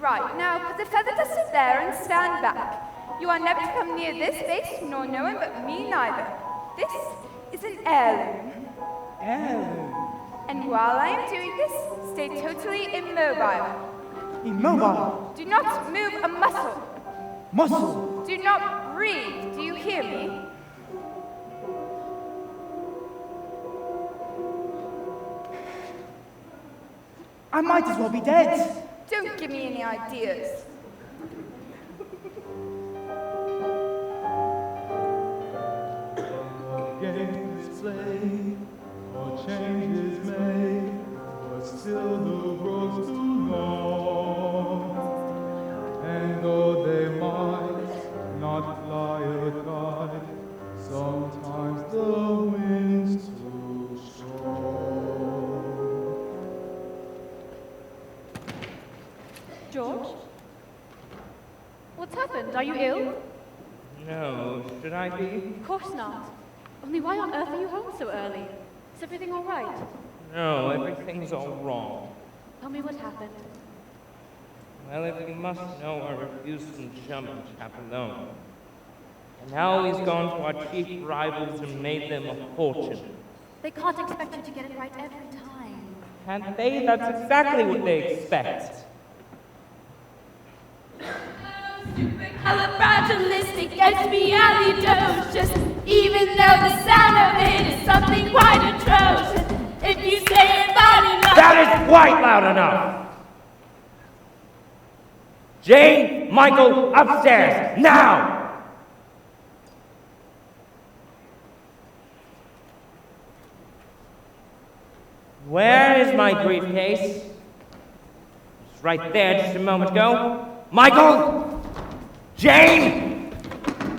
Right, now put the feather duster there and stand back. You are never to come near this base, nor no one but me neither. This is an heirloom. Heirloom? And while I am doing this, stay totally immobile. Immobile? Do not move a muscle. Muscle? Do not breathe. Do you hear me? I might as well be dead. Don't give me any ideas. Game is played, or change is made, but still the road's too long. And though they might not fly or die, sometimes the wind's too strong. George? What's happened? Are you ill? No, should I be? Of course not. Only why on earth are you home so early? Is everything all right? No, everything's all wrong. Tell me what happened. Well, if you must know, I refused some German chap alone. And now he's gone to our chief rivals and made them a fortune. They can't expect you to get it right every time. Can't they? That's exactly what they expect. Supercalifragilisticexpialidocious. Even though the sound of it is something quite atrocious. If you say it loud enough. That is quite loud enough! Jane, Michael, upstairs, now! Where is my briefcase? It's right there just a moment ago. Michael! Jane!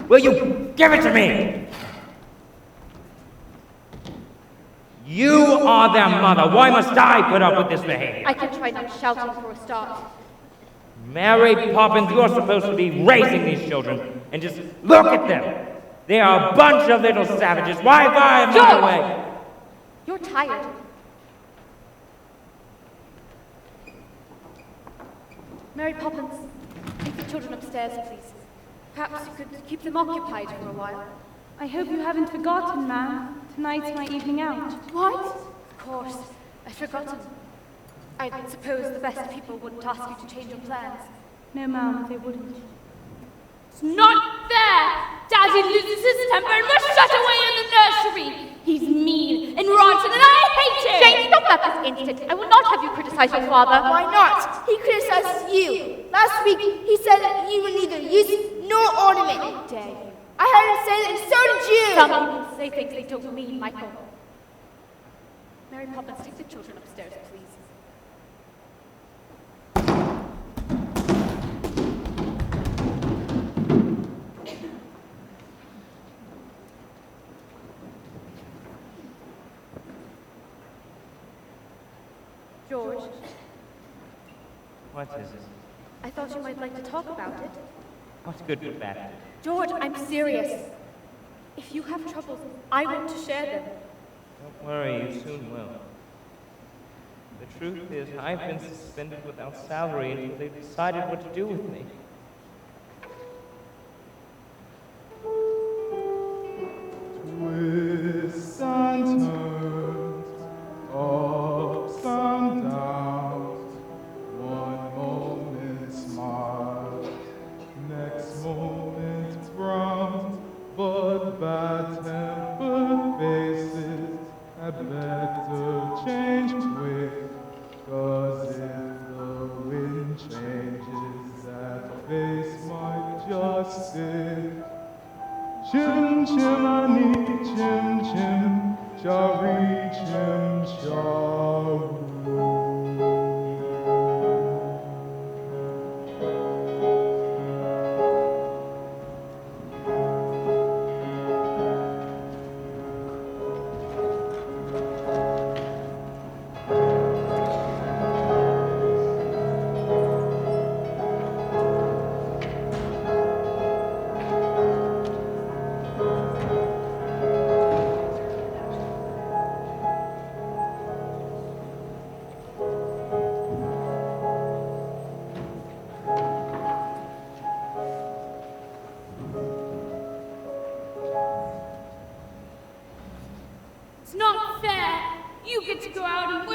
Will you give it to me? You are their mother. Why must I put up with this behavior? I can try not shouting for a start. Mary Poppins, you're supposed to be raising these children. And just look at them. They are a bunch of little savages. Why have I my way? You're tired. Mary Poppins, take the children upstairs, please. Perhaps you could keep them occupied for a while. I hope you haven't forgotten, ma'am. Tonight's my evening out. What? Of course. I'd forgotten. I suppose the best people wouldn't ask you to change your plans. No, ma'am, they wouldn't. It's not fair! Daddy loses his temper and must shut away in the nursery. He's mean and rotten and I hate him! Jane, stop that this instant. I will not have you criticize your father. Why not? He criticizes you. Last week, he said that you were neither use nor ornament. How dare you? I heard him say that, and so did you! Some people say things they don't mean, Michael. Mary Poppins, take the children upstairs, please. George. What is it? I thought you might like to talk about it. What's good with that? George, I'm serious. If you have troubles, I want to share them. Don't worry, you soon will. The truth is, I've been suspended without salary until they've decided what to do with me. Twists and turns, ups and downs. One moment smile, next moment frown. But bad-tempered faces had better change quick. 'Cause if the wind changes, that face might just stick. Chim chimney, chim chim, chari chim charu.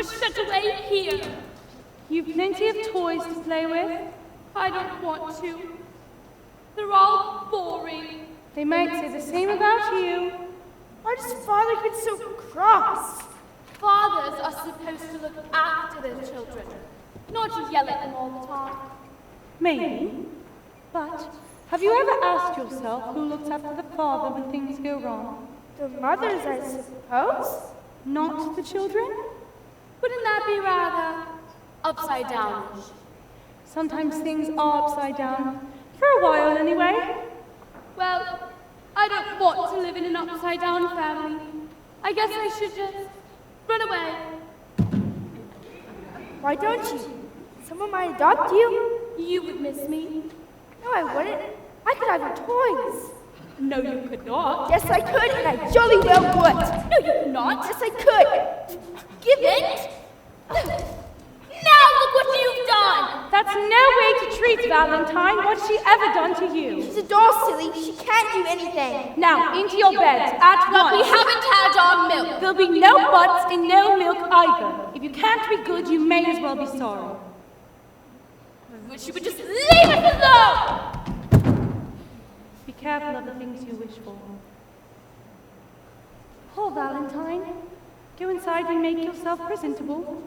was shut away here. You've plenty of toys to play with. I don't want to. They're all boring. They might say the same about you. Why does Father get so cross? Fathers are supposed to look after their children, not yell at them all the time. Maybe. But have you ever asked yourself who looks after the father when things go wrong? The mothers, I suppose. Not the children? Wouldn't that be rather upside down? Sometimes things are upside down. For a while, anyway. Well, I don't want to live in an upside down family. I guess I should just run away. Why don't you? Someone might adopt you. You would miss me. No, I wouldn't. I could have your toys. No, you could not. Yes, I could, and I jolly well would. No, you could not. Yes, I could. Give it. Now look what you've done. That's no way to treat Valentine. What's she ever done to you? She's a doll, silly. She can't do anything. Now, into your beds, at But we once. haven't had our milk. There'll be no buts and no milk either. If you can't be good, you may as well be sorry. I wish you would just leave us alone. Be careful of the things you wish for. Poor Valentine. Go inside and make yourself presentable.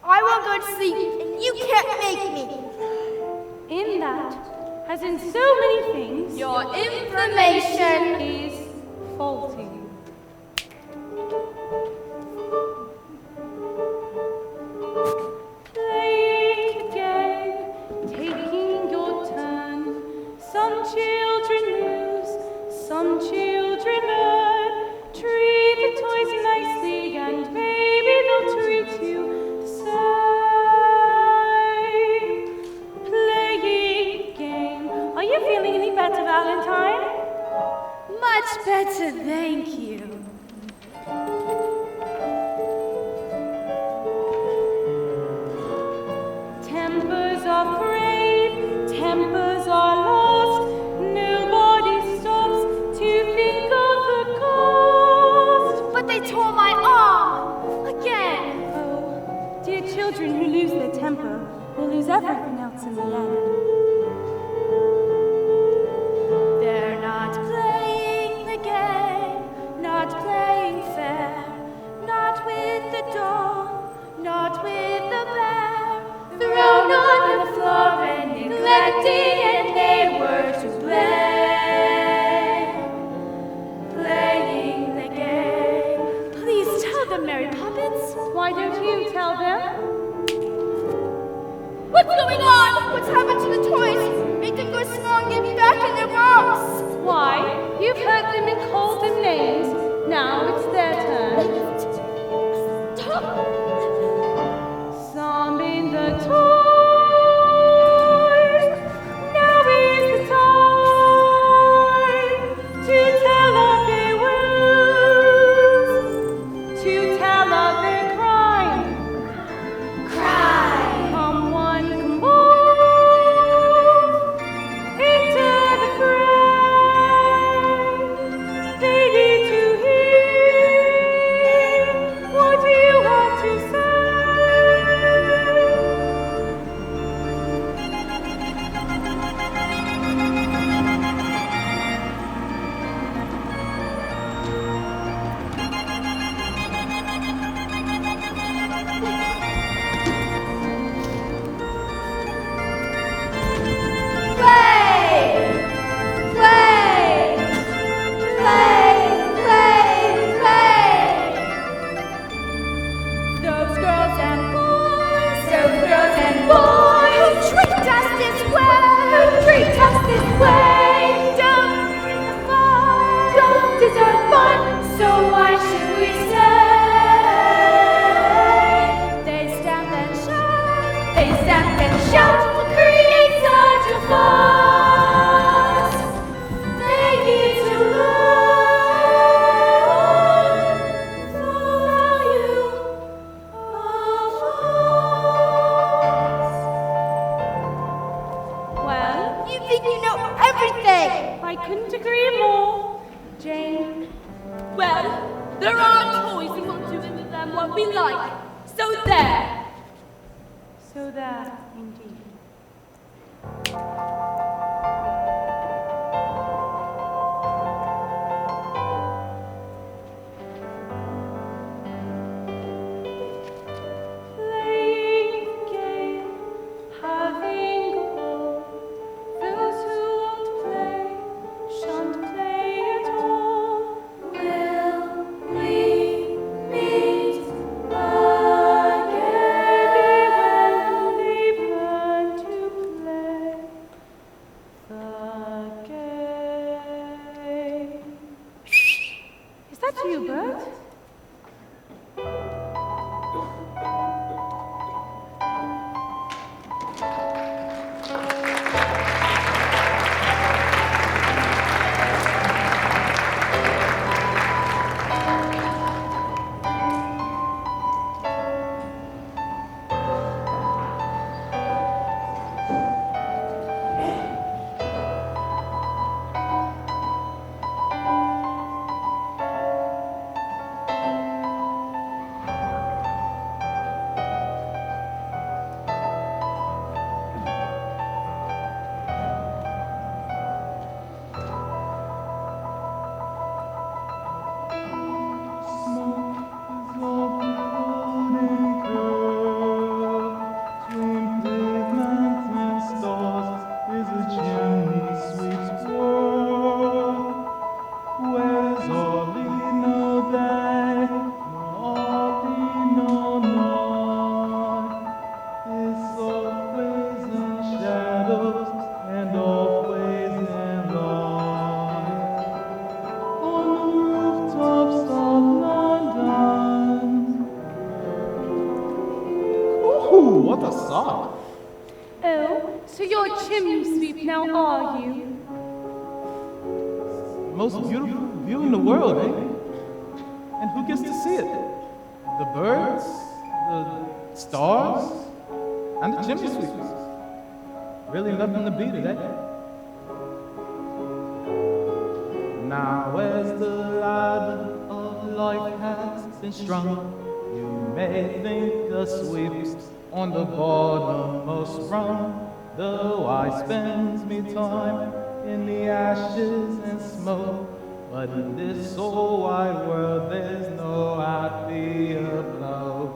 I won't go to sleep, and you can't make me. In that, as in so many things, Your information. is faulty. Playing again, taking your turn. Some children lose, some children learn. Treat the toys nicely, and maybe they'll treat you the same. Playing game. Are you feeling any better, Valentine? Much better, thank you. Tempers are frayed, tempers are lost. Nobody stops to think of the cost. But they tore my arm again. Oh, dear children who lose their temper will lose everything else in the end. They're not playing the game, not playing fair, not with the doll, not with the bear. Thrown on the floor and neglected, and they were to blame. Playing the game. Please tell them, Mary Poppins. Why don't you tell them? What's going on? What's happened to the toys? Make them go small and get me back in their box. Why? You've hurt them and called them names. Now it's their turn. Stop. Some in the toys. Now is the time to tell of their wounds, to tell of their crime. Cry. Come one, come all, into the fray. They need to hear what you have to say. I couldn't agree more, Jane. Well, there are toys and we'll do it with that. them what we like. So there. So that, indeed. Playing the game, having a ball. Those who won't play shan't play at all. Will we meet Maybe when they've learned to play the game. Is that you, Bert? Ooh, what a song! Oh, so you're a chimney sweep now, are you? Most beautiful view in the world, eh? And who gets to see it? The birds, the stars, and the chimney sweeps. Really nothing to beat it, eh? Now as the ladder of life has been strung, you may think a sweep's on the bottommost rung, though I spends me time in the ashes and smoke. But in this whole wide world, there's no happier blow.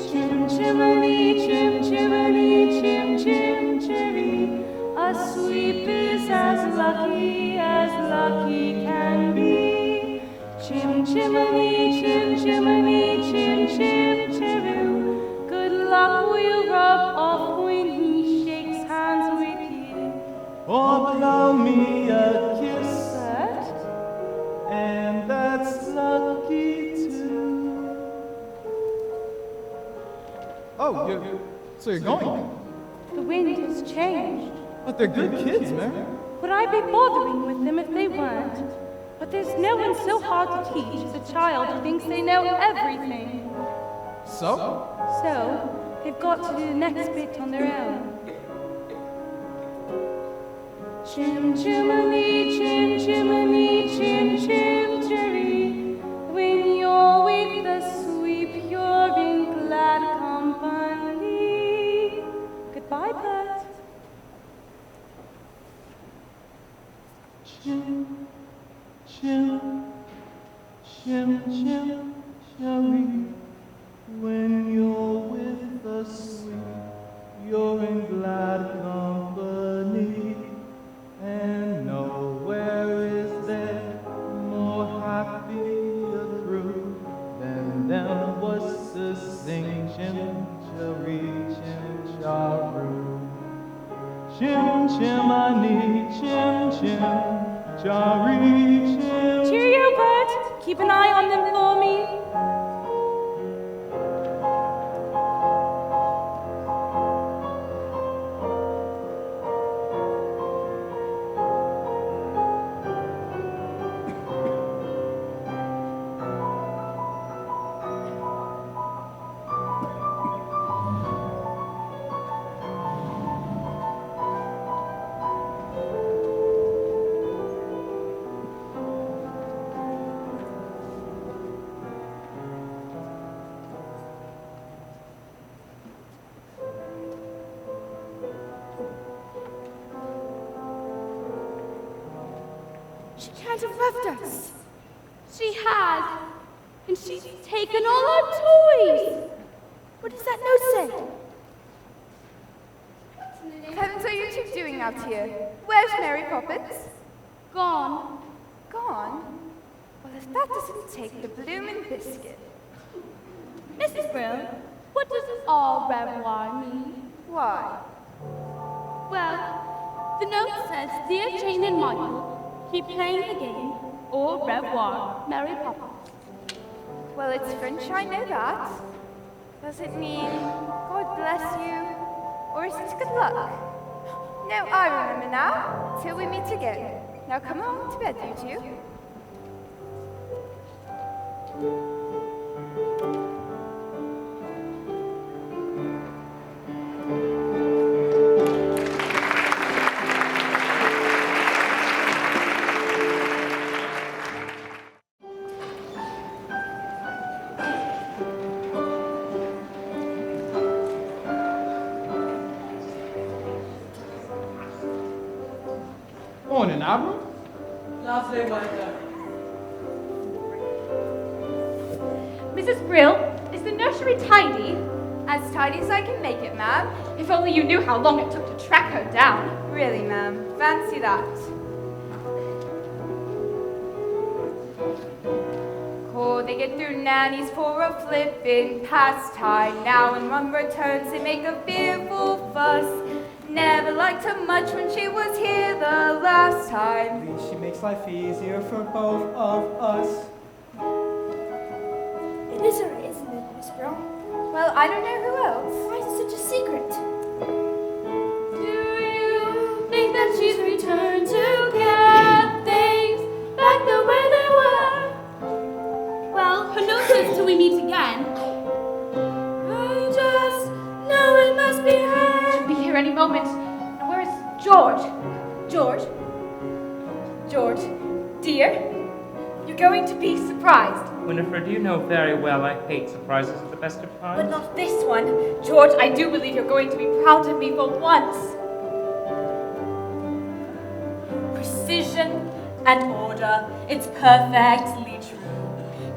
Chim chimney, chim chimney, chim chim chimney. A sweep is as lucky can be. Chim chimney, chim chimney, chim chim chiroo. Good luck will rub off when he shakes hands with you. Or blow me a kiss, Bert? and that's lucky too. Oh, so you're going? The wind has changed. But they're good kids, man. Would I be bothering with them if they weren't? But there's no one so hard to teach as a child who thinks they know everything. So? So, they've got to do the next bit on their own. Chim chimney, chim chimney, chim chim chiree. When you're with the sweep, you're in glad company. Goodbye, Bert. Chim, chim, chim, chim, chiree. When you're with the sweet, you're in glad company. And nowhere is there more happier crew than them was to sing chim, chiree, chim, charoo. Chim, chimney, chim, chim, charee, chim. Cheerio, Bert. Keep an eye on them for me. She can't have left us. She has. And she's taken all our toys. What does that note say? What heavens are you two doing out here? Where's Mary Poppins? Gone. Gone? Well, if that doesn't take the bloomin' biscuit. Mrs. Brill, what does au revoir mean? Why? Well, the note says, Dear Jane and Michael, keep playing the game. Au revoir, Mary Poppins. Well, it's French, I know that. Does it mean God bless you? Or is it good luck? No, I remember now. Till we meet again. Now come on to bed, you two. Morning, Abra. Lovely weather. Mrs. Brill, is the nursery tidy? As tidy as I can make it, ma'am. If only you knew how long it took to track her down. Really, ma'am. Fancy that. Oh, they get their nannies for a flippin' pastime. Now when one returns, they make a fearful fuss. Never liked her much when she was here the last time. At least she makes life easier for both of us. It is her, isn't it, Miss Brill? Well, I don't know who else. Why is it such a secret? Do you think that she's returned to get things back the way they were? Well, her note says till we meet again. I just know it must be her. She'll be here any moment. And where is George? George? George, dear? You're going to be surprised. Winifred, you know very well I hate surprises at the best of times. But not this one. George, I do believe you're going to be proud of me for once. Precision and order, it's perfectly true,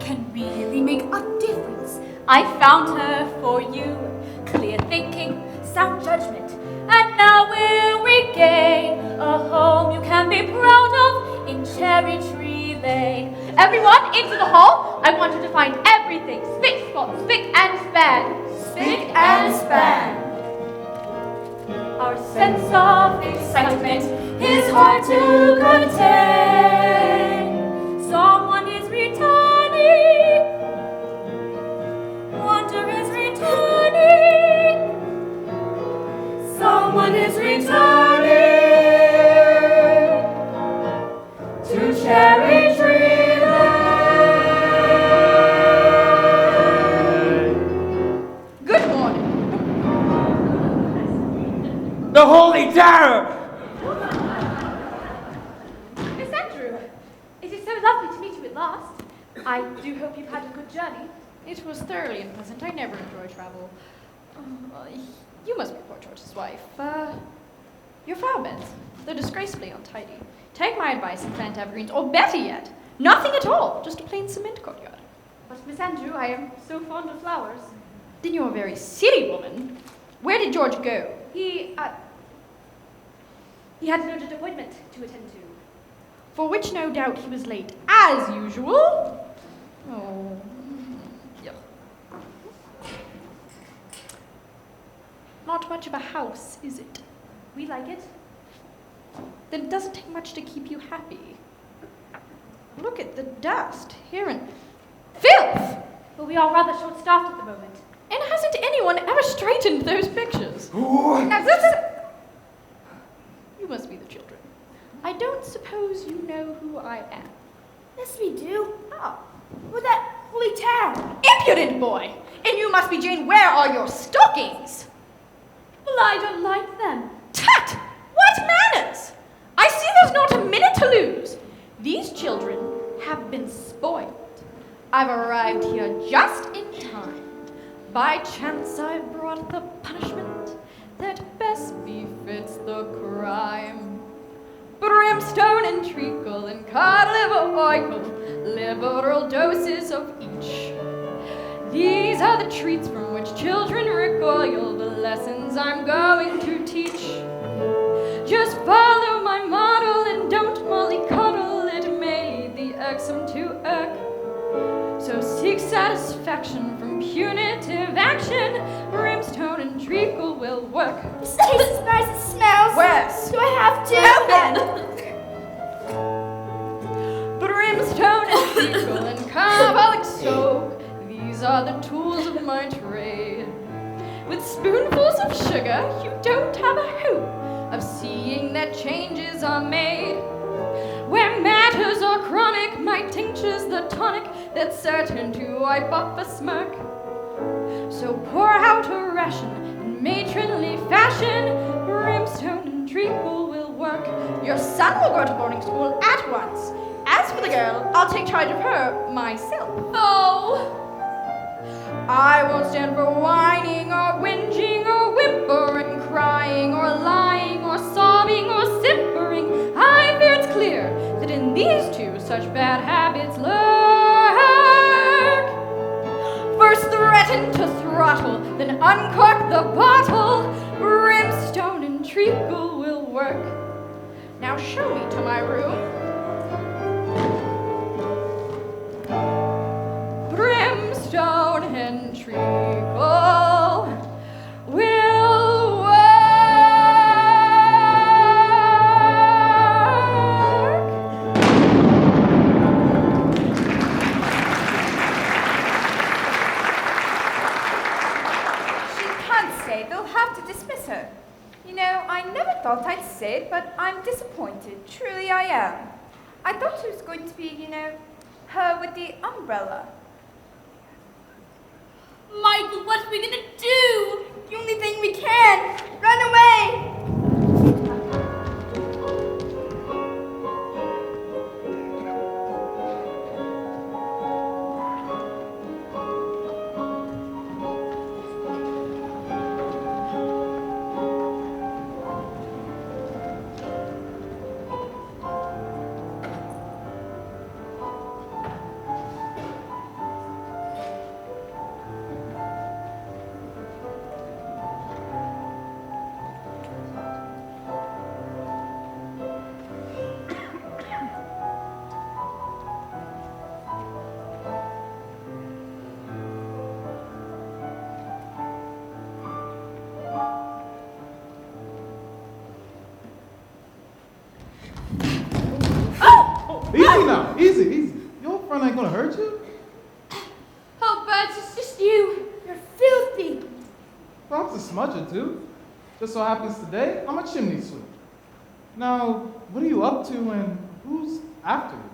can really make a difference. I found her for you. Clear thinking, sound judgment, and now we'll regain a home you can be proud of in Cherry Tree Lane. Everyone, into the hall. I want you to find everything spick, spot, spick and span. Spick and span. Our sense of excitement is hard to contain. Someone is returning. Wonder is returning. Someone is returning to Cherry Tree Lane. Good morning. The Holy Terror! Miss Andrew, it is so lovely to meet you at last. I do hope you've had a good journey. It was thoroughly unpleasant. I never enjoy travel. You must be poor George's wife. Your flower beds. They're disgracefully untidy. Take my advice and plant evergreens, or better yet, nothing at all, just a plain cement courtyard. But Miss Andrew, I am so fond of flowers. Then you're a very silly woman. Where did George go? He had an urgent appointment to attend to. For which no doubt he was late, as usual. Oh, yeah. Not much of a house, is it? We like it. Then it doesn't take much to keep you happy. Look at the dust here and filth! But we are rather short-staffed at the moment. And hasn't anyone ever straightened those pictures? Now, this You must be the children. I don't suppose you know who I am. Yes, we do. Ah, We're that holy town. impudent boy! And you must be Jane. Where are your stockings? Well, I don't like them. Tut! What manners! I see there's not a minute to lose. These children have been spoiled. I've arrived here just in time. By chance I brought the punishment that best befits the crime. Brimstone and treacle and cod liver oil, liberal doses of each. These are the treats from which children recoil, the lessons I'm going to teach. Just follow my model and don't mollycoddle, it may lead the irksome to irk. So seek satisfaction from punitive action, brimstone and treacle will work. This tastes as nice as it smells. Wes. Do I have to? Brimstone and treacle and carbolic soap, these are the tools of my trade. With spoonfuls of sugar, you don't have a hope of seeing that changes are made. Where matters are chronic, my tincture's the tonic that's certain to wipe off a smirk. So pour out a ration in matronly fashion, brimstone and treacle will work. Your son will go to boarding school at once. As for the girl, I'll take charge of her myself. Oh, I won't stand for whining or whinging or whimpering, crying or lying or sobbing or simpering. I fear it's clear that in these two such bad habits lurk. First threaten to throttle, then uncork the bottle. Brimstone and treacle will work. Now show me to my room. Brimstone and treacle will work. She can't stay. They'll have to dismiss her. You know, I never thought I'd say it, but I'm disappointed. Truly I am. I thought it was going to be, you know, her with the umbrella. Michael, what are we gonna do? The only thing we can. Run away. Easy now, easy. Your friend ain't gonna hurt you. Oh, Bert, it's just you. You're filthy. Perhaps a smudge or two. Just so happens today, I'm a chimney sweep. Now, what are you up to and who's after you?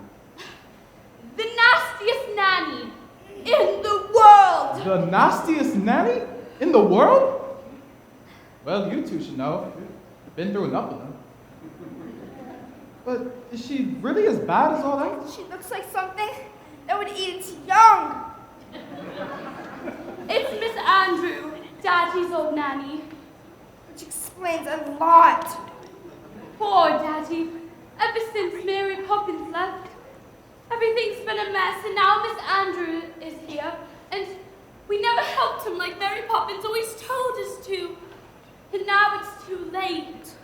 The nastiest nanny. In the world. The nastiest nanny in the world? Well, you two should know. You've been through enough of them. But is she really as bad as all that? She looks like something that would eat its young. It's Miss Andrew, Daddy's old nanny. Which explains a lot. Poor Daddy. Ever since Mary Poppins left, everything's been a mess, and now Miss Andrew is here, and we never helped him like Mary Poppins always told us to. And now it's too late.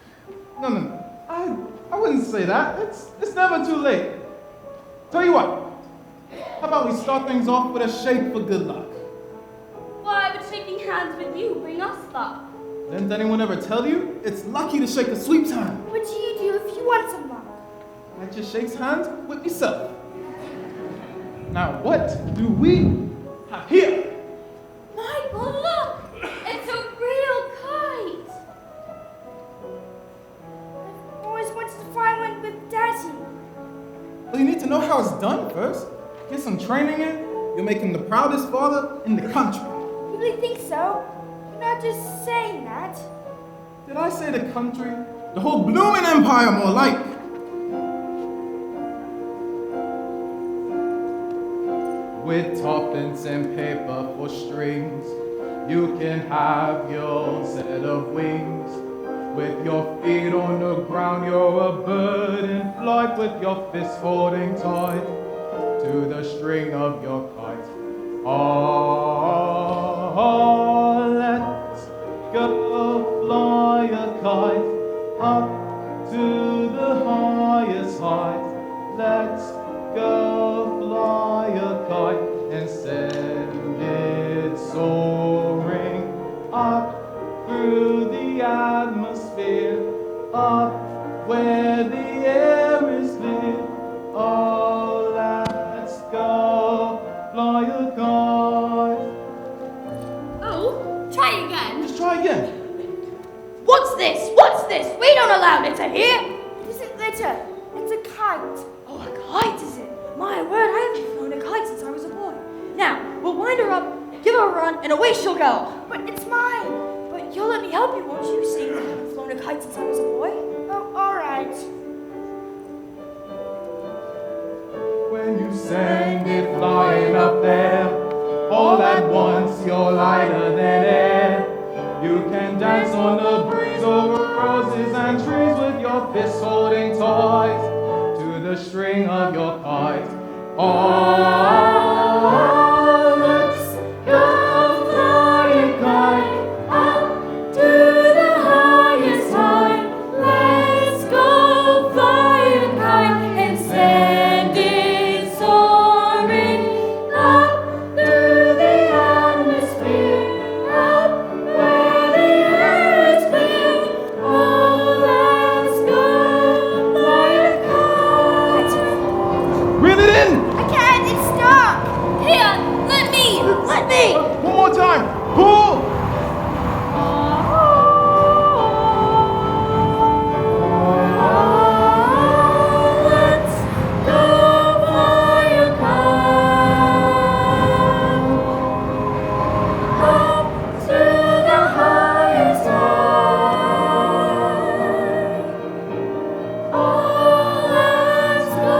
No. I wouldn't say that. It's never too late. Tell you what, how about we start things off with a shake for good luck? Why would shaking hands with you bring us luck? Didn't anyone ever tell you? It's lucky to shake a sweep's hand. What do you do if you want some luck? I just shakes hands with myself. Now what do we have here? Michael, look! It's a real kite! I've always wanted to fly one with Daddy. Well, you need to know how it's done first. Get some training in. You'll make him the proudest father in the country. You really think so? You're not just saying that. Did I say the country? The whole blooming empire, more like. With tuppence and paper for strings, you can have your set of wings. With With your feet on the ground, you're a bird in flight with your fists holding tight to the string of your kite. Oh, let's go fly a kite up to the highest height. Let's go fly a kite and send it soaring up through the atmosphere, up where the air is clear. Oh, let's go fly a kite. Oh, try again. Just try again. What's this? What's this? We don't allow litter here. It isn't litter. It's a kite. Oh, a kite is it? My word, I haven't flown a kite since I was a boy. Now, we'll wind her up, give her a run, and away she'll go. But it's mine. But you'll let me help you, won't you? Seeing I haven't flown a kite since I was a boy. Oh, all right. When you send it flying up there, all at once you're lighter than air. You can dance on the breeze over roses and trees with your fists holding tight to the string of your kite. Oh, let's go fly a kite up to the highest height. Let's go fly a kite and send it soaring up through the atmosphere, up where the air is clear. Oh, let's go fly a kite. Reel it in! I can't. It's stuck. Here, let me. Let me! One more time. Pull! Let's go fly a kite up to the highest height. Oh, let's go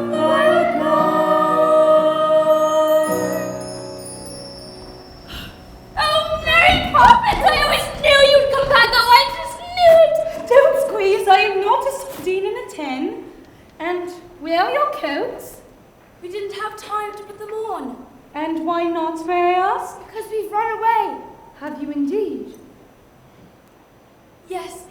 fly a kite. Oh, Mary Poppins! I always knew you'd come back. Oh, I just knew it. Don't squeeze, I am not a 16 in a 10. And where are your coats? We didn't have time to put them on. And why not, may I ask? Because we've run away. Have you indeed? Yes,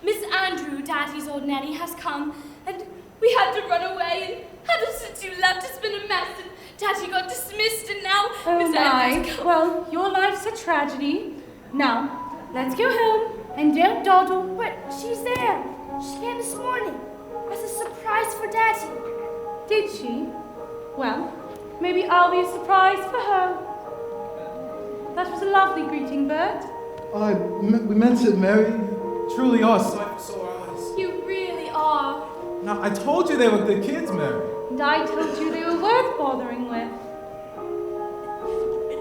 Miss Andrew, Daddy's old nanny, has come, and we had to run away. And ever since you left, it's been a mess. And Daddy got dismissed, and now Oh Miss Andrew's my, come. well, your life's a tragedy. Now, let's go home and don't dawdle. But she's there. She came this morning as a surprise for Daddy. Did she? Well, maybe I'll be a surprise for her. That was a lovely greeting, Bert. We meant it, Mary. Truly are sight for sore eyes. You really are. Now, I told you they were good kids, Mary. And I told you they were worth bothering with.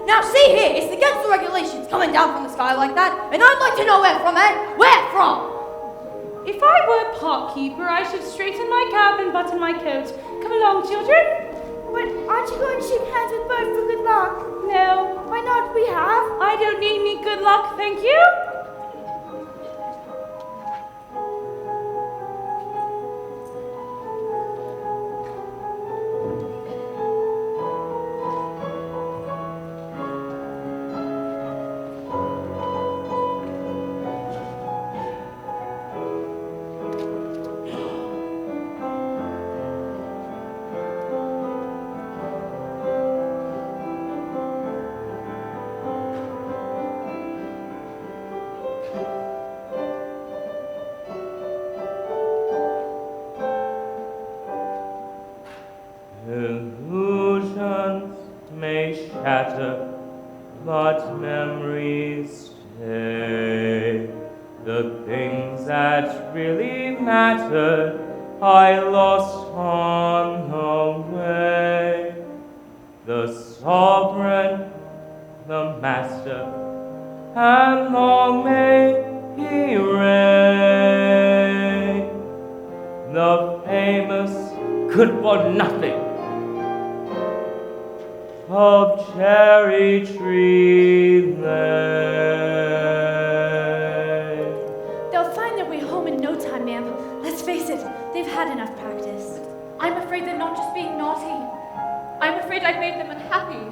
Now see here, it's against the regulations coming down from the sky like that, and I'd like to know where from, eh? Where from? If I were park keeper, I should straighten my cap and button my coat. Come along, children. But aren't you going to shake hands with Bert for good luck? No, Why not? We have. I don't need any good luck, thank you. Illusions may shatter, but memories stay. The things that really mattered, I lost on the way. The sovereign, the master, and long may he reign. The famous good for nothing of Cherry Tree Lane. They'll find their time, ma'am. Let's face it, they've had enough practice. I'm afraid they're not just being naughty. I'm afraid I've made them unhappy.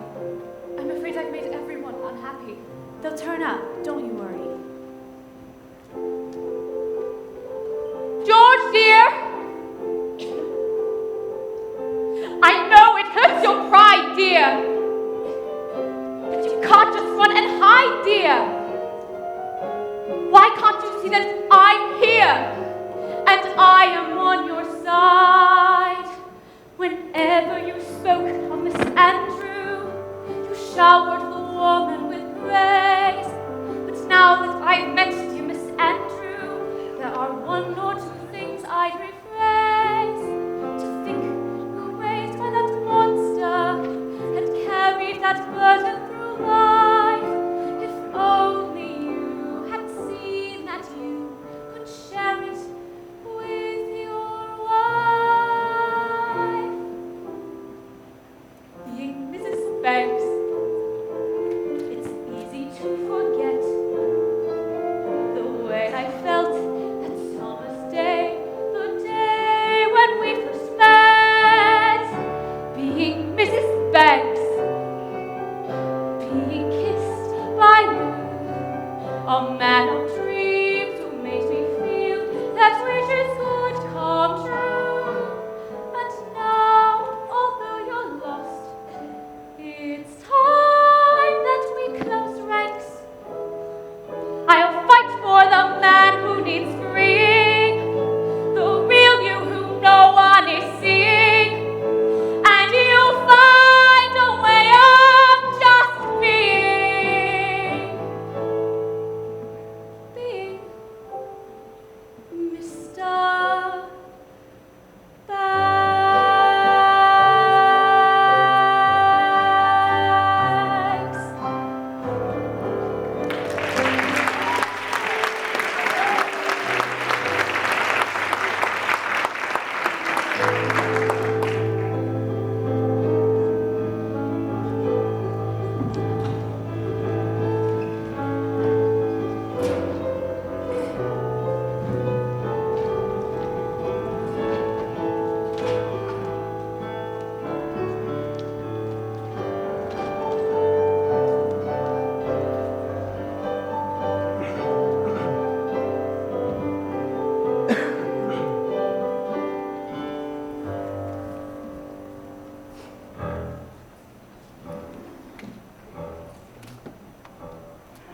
I'm afraid I've made everyone unhappy. They'll turn up, don't you worry. George, dear! I know it hurts your pride, dear. But you can't just run and hide, dear. Why can't you see that I'm here? And I am on your side. Whenever you spoke of Miss Andrew, you showered the woman with praise. But now that I've met you, Miss Andrew, there are one or two things I'd rephrase. To think you were raised by that monster and carried that burden through life. If only you had seen that you could share it with your wife. Being Mrs. Banks, it's easy to forget the way I felt that summer's day, the day when we first met. Being Mrs. Banks, being kissed by you, a man of dreams who made me feel that wishes could come true. And now, although you're lost, it's time that we close ranks. I'll fight for the man who needs freeing, the real you who no one is seeing, and you'll find a way of just being Mr. Banks.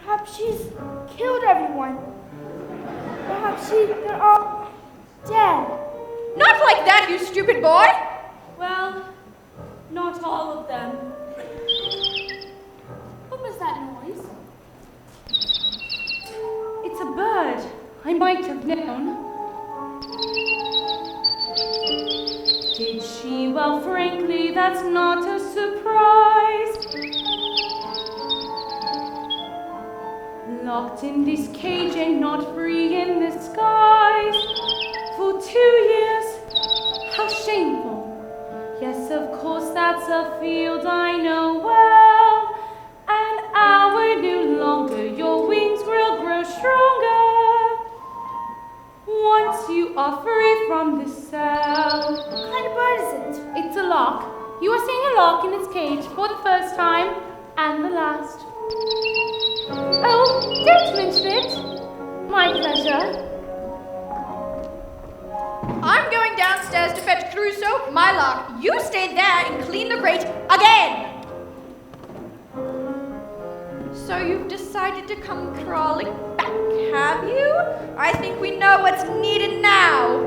Perhaps she's killed everyone. Perhaps they're all dead. Not like that, you stupid boy! Well, not all of them. What was that noise? It's a bird. I might have known. Did she? Well, frankly, that's not a surprise. Locked in this cage and not free in the skies for 2 years. How shameful. Yes, of course, that's a field I know well. An hour no longer, your wings will grow stronger. Once you are free from the cell. What kind of bird is it? It's a lark. You are seeing a lark in its cage for the first time and the last. Oh, don't mention it. My pleasure. I'm going downstairs to fetch Crusoe, my lark. You stay there and clean the grate again. So you've decided to come crawling back, have you? I think we know what's needed now.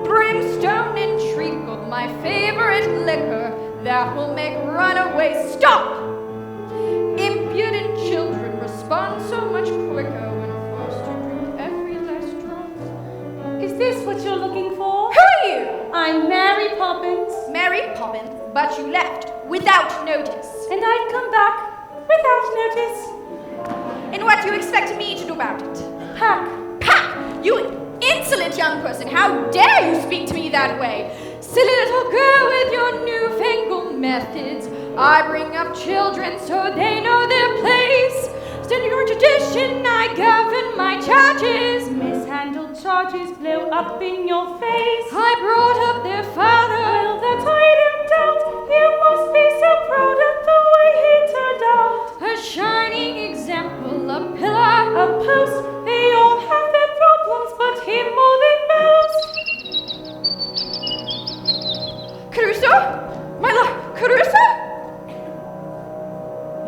Brimstone and treacle, my favorite liquor, that will make runaways stop. Impudent children respond so much quicker when forced to drink every last drop. Is this what you're looking for? Who are you? I'm Mary Poppins. Mary Poppins, but you left without notice. And I've come back without notice. And what do you expect me to do about it? Pack. Pack! You insolent young person, how dare you speak to me that way? Silly little girl with your newfangled methods. I bring up children so they know their place. Standing on tradition, I govern my charges. Mishandled charges charges blow up in your face. I brought up their father. Well, that I don't doubt. You must be so proud of the way he turned out. A shining example, a pillar, A post. They all have their problems, but him more than most. Caruso? My love, Caruso?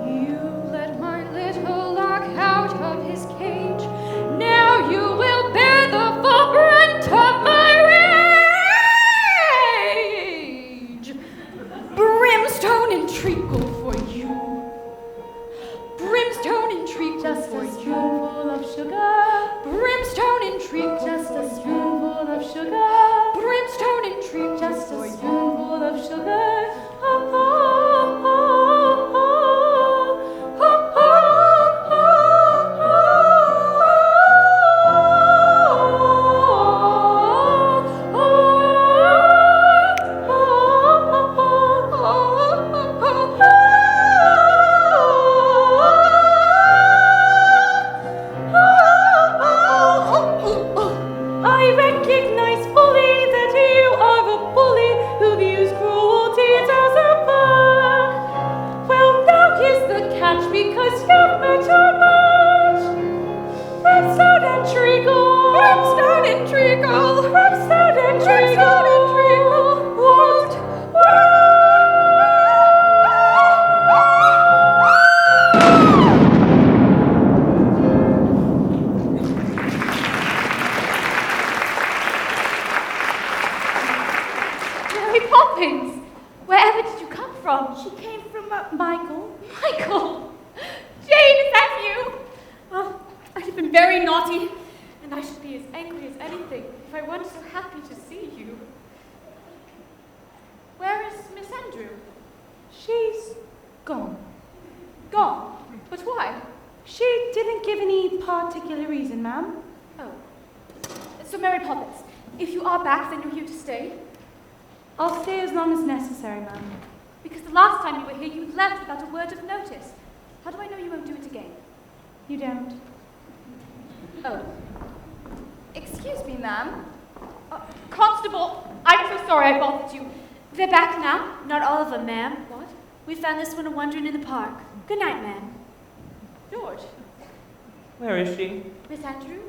You let my little lark out of his cage. Now you will bear the full brunt of my rage. Brimstone and treacle for you. Brimstone and treacle Just for a you. spoonful of sugar. Brimstone and treacle Just for a you. spoonful of sugar. Brimstone and treacle Just for a you. spoonful of sugar. Oh, oh, oh, oh, oh, I recognize fully that you are a bully who views cruelty as a perk. Well, now here's the catch because you've met your match. Brimstone and treacle. Brimstone and treacle. Brimstone and treacle. Brimstone and treacle. What? Mary Poppins! Wherever did you come from? She came from Michael. Michael! Jane, is that you? Oh, I have been very naughty, and I should be as angry as anything if I weren't so happy to see you. Where is Miss Andrew? She's gone. Gone. But why? She didn't give any particular reason, ma'am. Oh. So, Mary Poppins, if you are back, then you're here to stay? I'll stay as long as necessary, ma'am. Because the last time you were here, you left without a word of notice. How do I know you won't do it again? You don't. Oh. Excuse me, ma'am. Constable, I'm so sorry I bothered you. They're back now? Not all of them, ma'am. What? We found this one wandering in the park. Good night, ma'am. George. Where is she? Miss Andrew?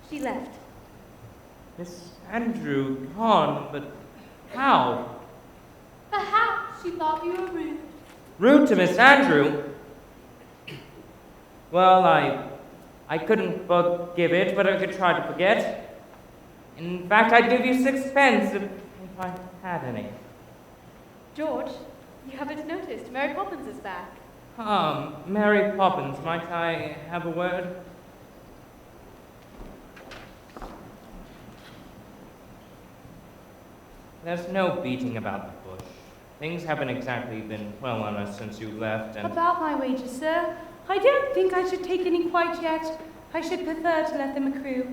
She left. Miss Andrew gone, but how? Perhaps she thought you were rude. Rude to Miss Andrew? Well, I couldn't forgive it, but I could try to forget. In fact, I'd give you 6 pence if I had any. George, you haven't noticed. Mary Poppins is back. Mary Poppins, might I have a word? There's no beating about the bush. Things haven't exactly been well on us since you left, and About my wages, sir, I don't think I should take any quite yet. I should prefer to let them accrue.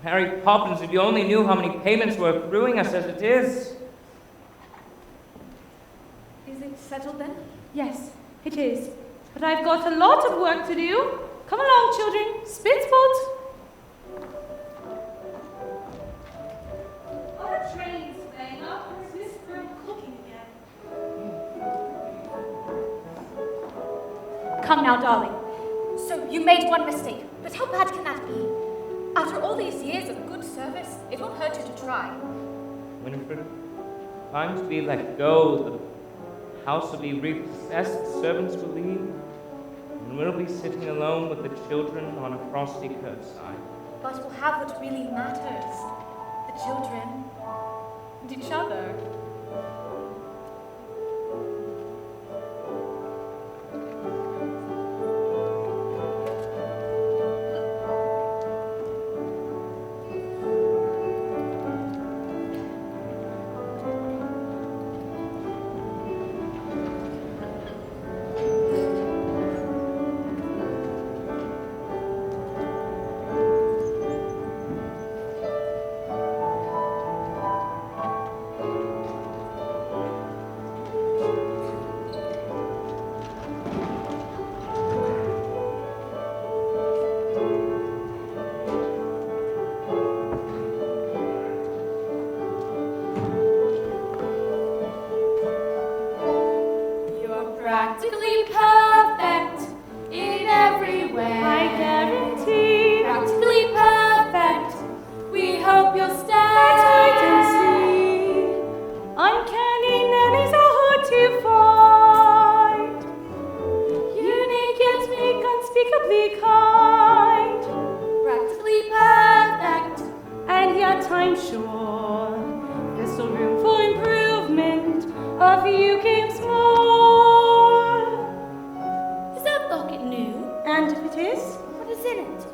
Mary Poppins, if you only knew how many payments were accruing us as it is. Is it settled then? Yes, it is. But I've got a lot of work to do. Come along, children. Spitspot. Are the trains playing up, or is Miss Broom cooking again? Come now, darling. So you made one mistake, but how bad can that be? After all these years of good service, it won't hurt you to try. Winifred, time to be let go. The house will be repossessed, servants will leave, and we'll be sitting alone with the children on a frosty curbside. But we'll have what really matters. The children. And each other. I'm sure there's still room for improvement. A few games more. Is that locket new? And if it is, What is in it?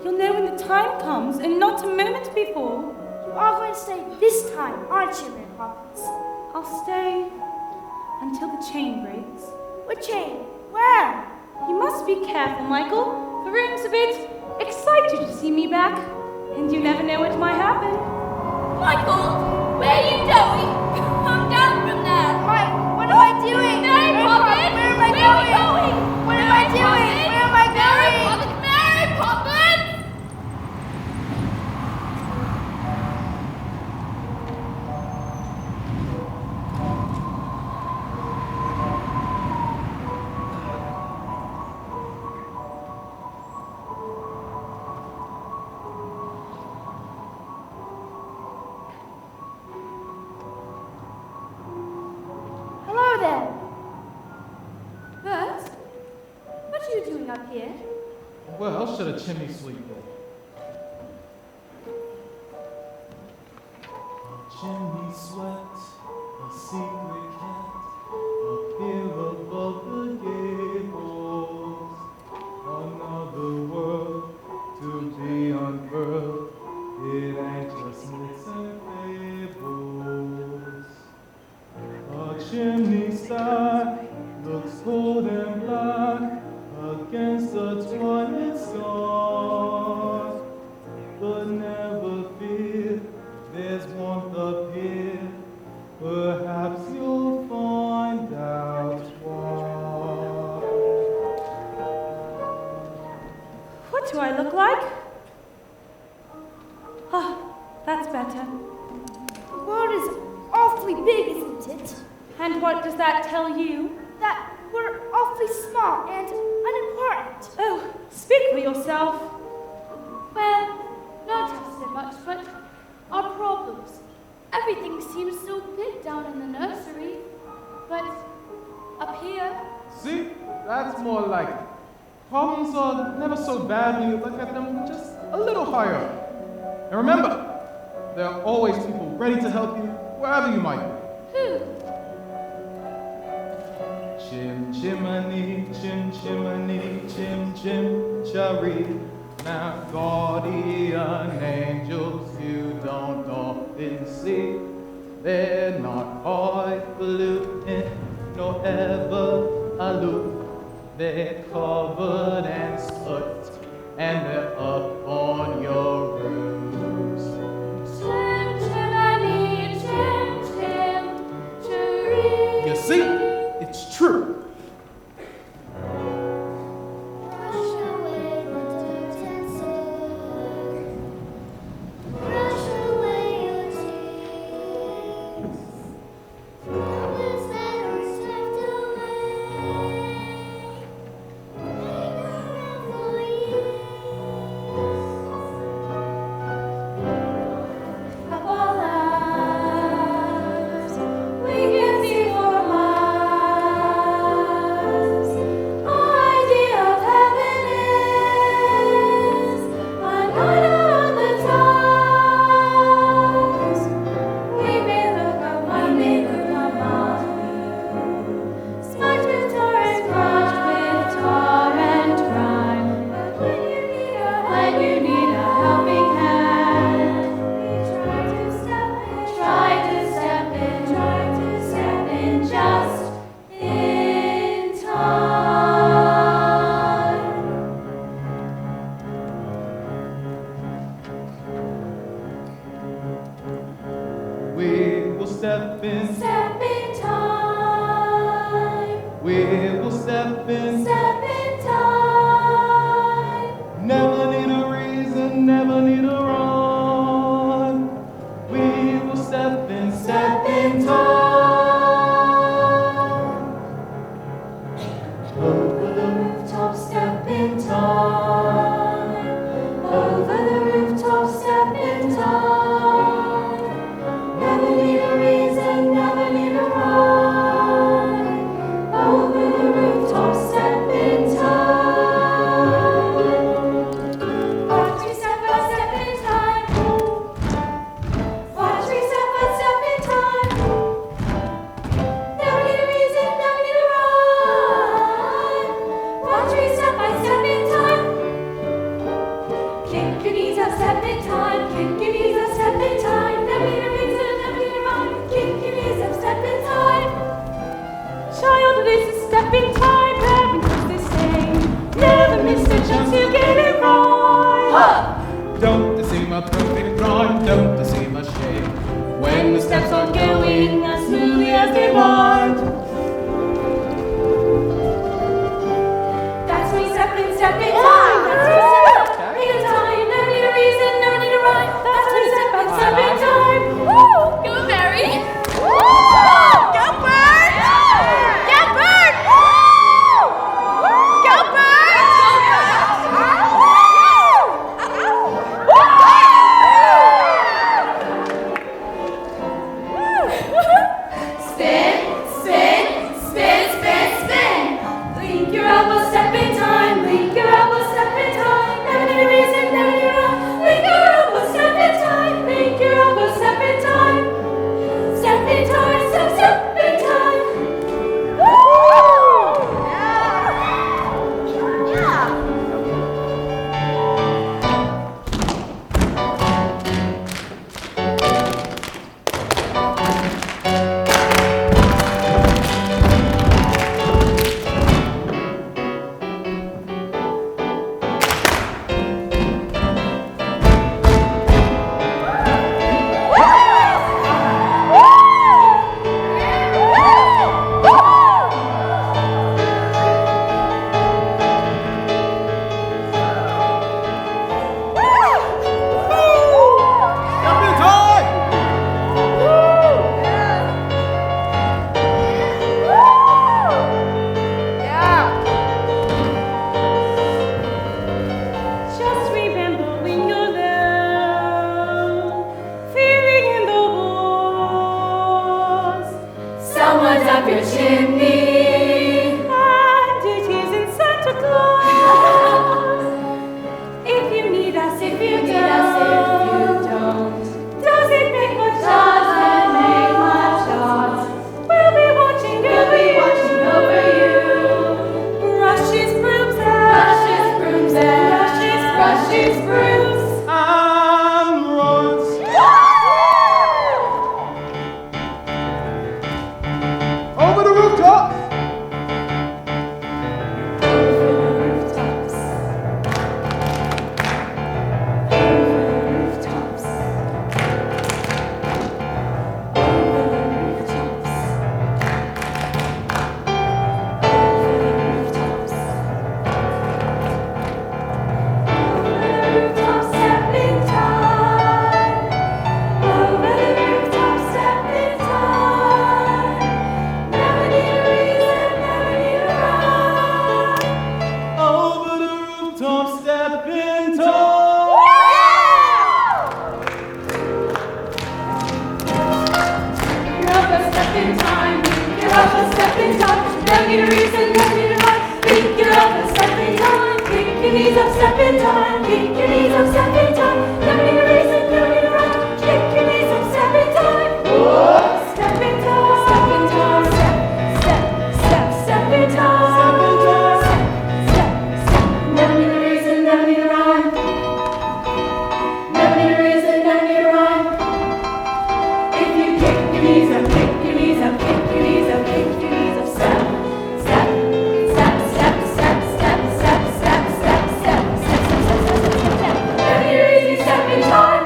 you'll know when the time comes and not a moment before. You are going to stay this time, aren't you, Mary Poppins? I'll stay until the chain breaks. What chain? Where? You must be careful, Michael. The room's a bit excited to see me back, and you never know what might happen. Michael, where are you going? Come down from there. What am I doing? Mary Poppins! Where am I Where are going? you going? What am I doing? Where am I going? Mary Poppins! Hello there. Bert, what are you doing up here? Where else should a chimney sweep go? Chimney swept, a secret kept, up here above the gables. Another world to be unfurled, it ain't just myths and fables. A chimney stack looks cold and black against the twilight sky, but never fear, there's warmth up here. Perhaps you'll find out why. What do I look like? Ah, that's better. The world is awfully big, isn't it? And what does that tell you? That we're awfully small and unimportant. Oh, speak for yourself. Well, not just so much, but our problems. Everything seems so big down in the nursery. But up here, See, that's more like it. Problems are never so bad when you look at them just a little higher. And remember, there are always people ready to help you wherever you might be. who? Chim chimney, chim chim-cheree. Now guardian angels you don't often see. They're not highfalutin, nor ever aloof. They're covered in soot, and they're up on your roofs. Chim, chimney, chim, chim, You see, it's true. Brush away the dirt and soot. Brush away your tears. The words that are swept away. Linger around for years. Up all lives, we can see for miles. Our idea of heaven is a night out on the towers. We may look up on you, smudged with tar and grime. But when you need a helping hand, try to step in just in time. We will step in, Step in time. we will step in. Step in time. Never need a reason, never need a run. We will step in time. Over the rooftop, step in time. Over the rooftop, step in time. Never need a reason, never need step in time. Kick your knees up, step in time. Never need a reason, never need a rhyme. Kick your knees up, step in time. Child, it is a step in time. Parents, they say, never miss a chance to get it right. Don't deceive my perfect rhyme, don't deceive my shape. When the steps aren't going as smoothly as they want. That's me, step in time. That's me, step in time. Never need a reason, never need a rhyme. That's me, step in time. Woo! Go, Mary! Go, Bird! Yeah, Bird! Go, Bird! Spin, spin, spin, spin, spin. Link your elbows, step in time. Link your elbows, step in time. Never need a reason, never need a rhyme. Link your elbows, step in time. Link your elbows, step in time. Step in time, step in time. Step in time! Just remember when you're down, feeling in the walls. Someone's up your chimney. And it isn't Santa Claus. If you need us, if you don't, does it make much odds? We'll be watching over you. Brushes, brooms, brushes, brooms. I'm Rhodes. Over the rooftop! Over the rooftop, step in tall. You're up a step in time. You're up a step in time. Never need a reason, never need a rhyme. Pick your up a step in time. Kick your knees up, step in time. Kick your knees up, step in time. Never need a reason, never need a rhyme. Kick your knees up, step in time. Step in time. Step in time. Step in time. Step. Never need a reason, never need a rhyme. Never need a reason, never need a rhyme. If you kick your knees up, kick your knees up, kick your knees up, kick your knees up, step, step, step, step, step, step, step, step, step, step, step, step, step, step, step, step, step. Never need a reason, step in time.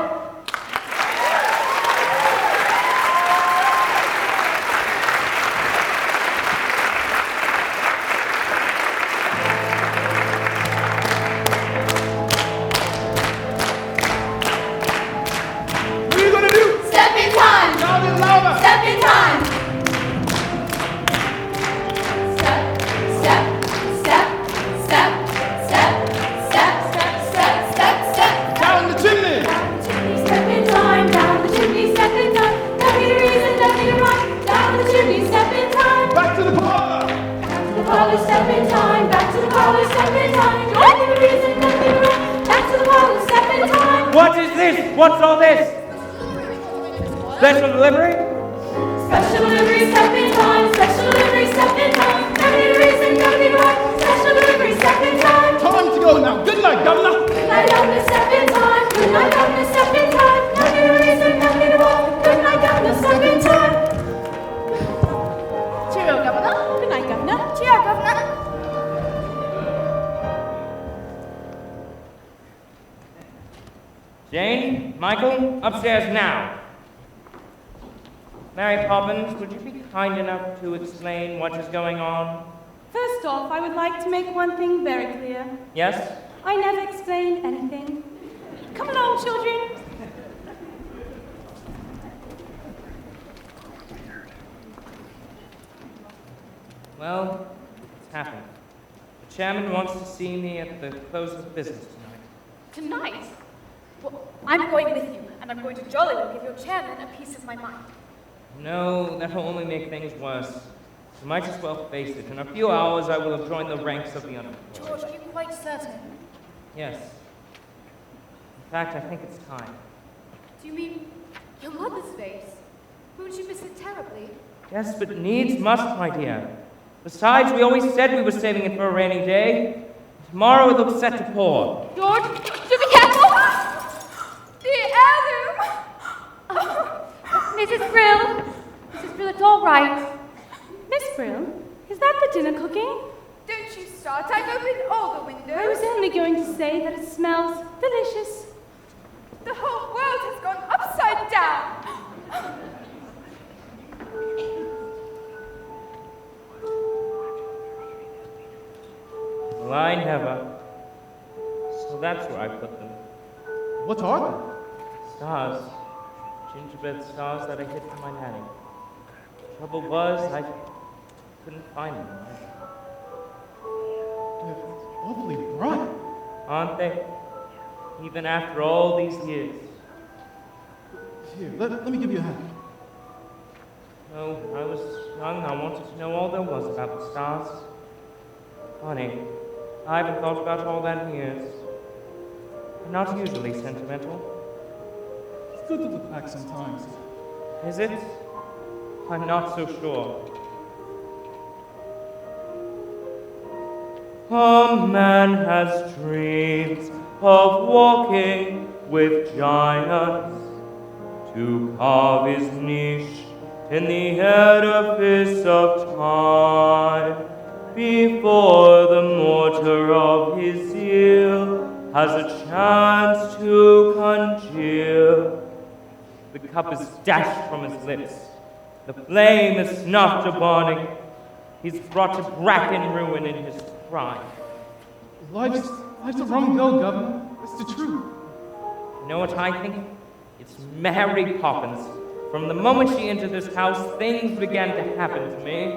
What are you gonna do? Step in time. Shout it louder! Step in time. Step, step, step, step, step, step, step, step, step, step. Down the chimney! Step in time, down the chimney, step in time. Never need a reason, never need a rhyme. Down the chimney, step in time. Back to the parlor! Back to the parlor, step in time. Back to the parlor, step in time. Never need a reason, never need a rhyme. Back to the parlor, step in time. What is this? What's all this? Special delivery? Special delivery, step in time. Special delivery, step in time. Never need a reason, never need a rhyme. Special delivery, step in time. Time to go now. Good night, Governor! Good night, Governor, step in time. Good night, Governor, second time. No new reason, nothing at all. Good night, Governor, second time. Cheerio, Governor. Good night, Governor. Cheer, Governor. Jane, Michael, upstairs now. Mary Poppins, would you be kind enough to explain what is going on? First off, I would like to make one thing very clear. Yes? I never explained anything. Come along, children. Well, it's happened. The chairman wants to see me at the close of business tonight. Tonight? Well, I'm going with you, and I'm going to jolly well give your chairman a piece of my mind. No, that'll only make things worse. You might as well face it. In a few hours, I will have joined the ranks of the unemployed. George, are you quite certain? Yes. In fact, I think it's time. Do you mean your mother's face? Won't you miss it terribly? Yes, but needs must, my dear. Besides, we always said we were saving it for a rainy day. Tomorrow it looks set to pour. George, do be careful! The heirloom! Mrs. Brill. Mrs. Brill, it's all right. Miss Brill, is that the dinner cooking? Don't you start. I've opened all the windows. I was only going to say that it smells delicious. The whole world has gone upside down. Well, I never. So that's where I put them. What are they? Stars. Gingerbread stars that I hid from my nanny. Trouble was, I couldn't find them. They're awfully bright. Aren't they? Even after all these years. Here, let me give you a hand. No, I was young. I wanted to know all there was about the stars. Honey, I haven't thought about all that in years. I'm not usually sentimental. It's good to look back sometimes. Is it? I'm not so sure. A man has dreams of walking with giants to carve his niche in the edifice of time before the mortar of his zeal has a chance to congeal. The cup is dashed from his lips. The flame is snuffed upon it. He's brought to bracken ruin in his prime. Life's a wrong go, Governor. It's the truth. You know what I think? It's Mary Poppins. From the moment she entered this house, things began to happen to me.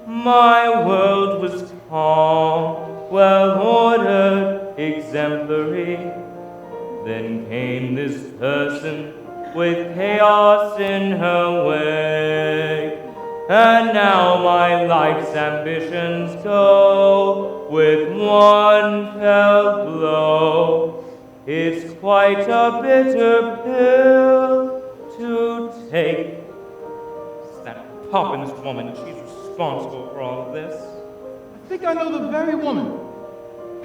My world was calm, well-ordered, exemplary. Then came this person with chaos in her wake. And now my life's ambitions go with one fell blow. It's quite a bitter pill to take. It's that Poppins woman. She's responsible for all of this. I think I know the very woman.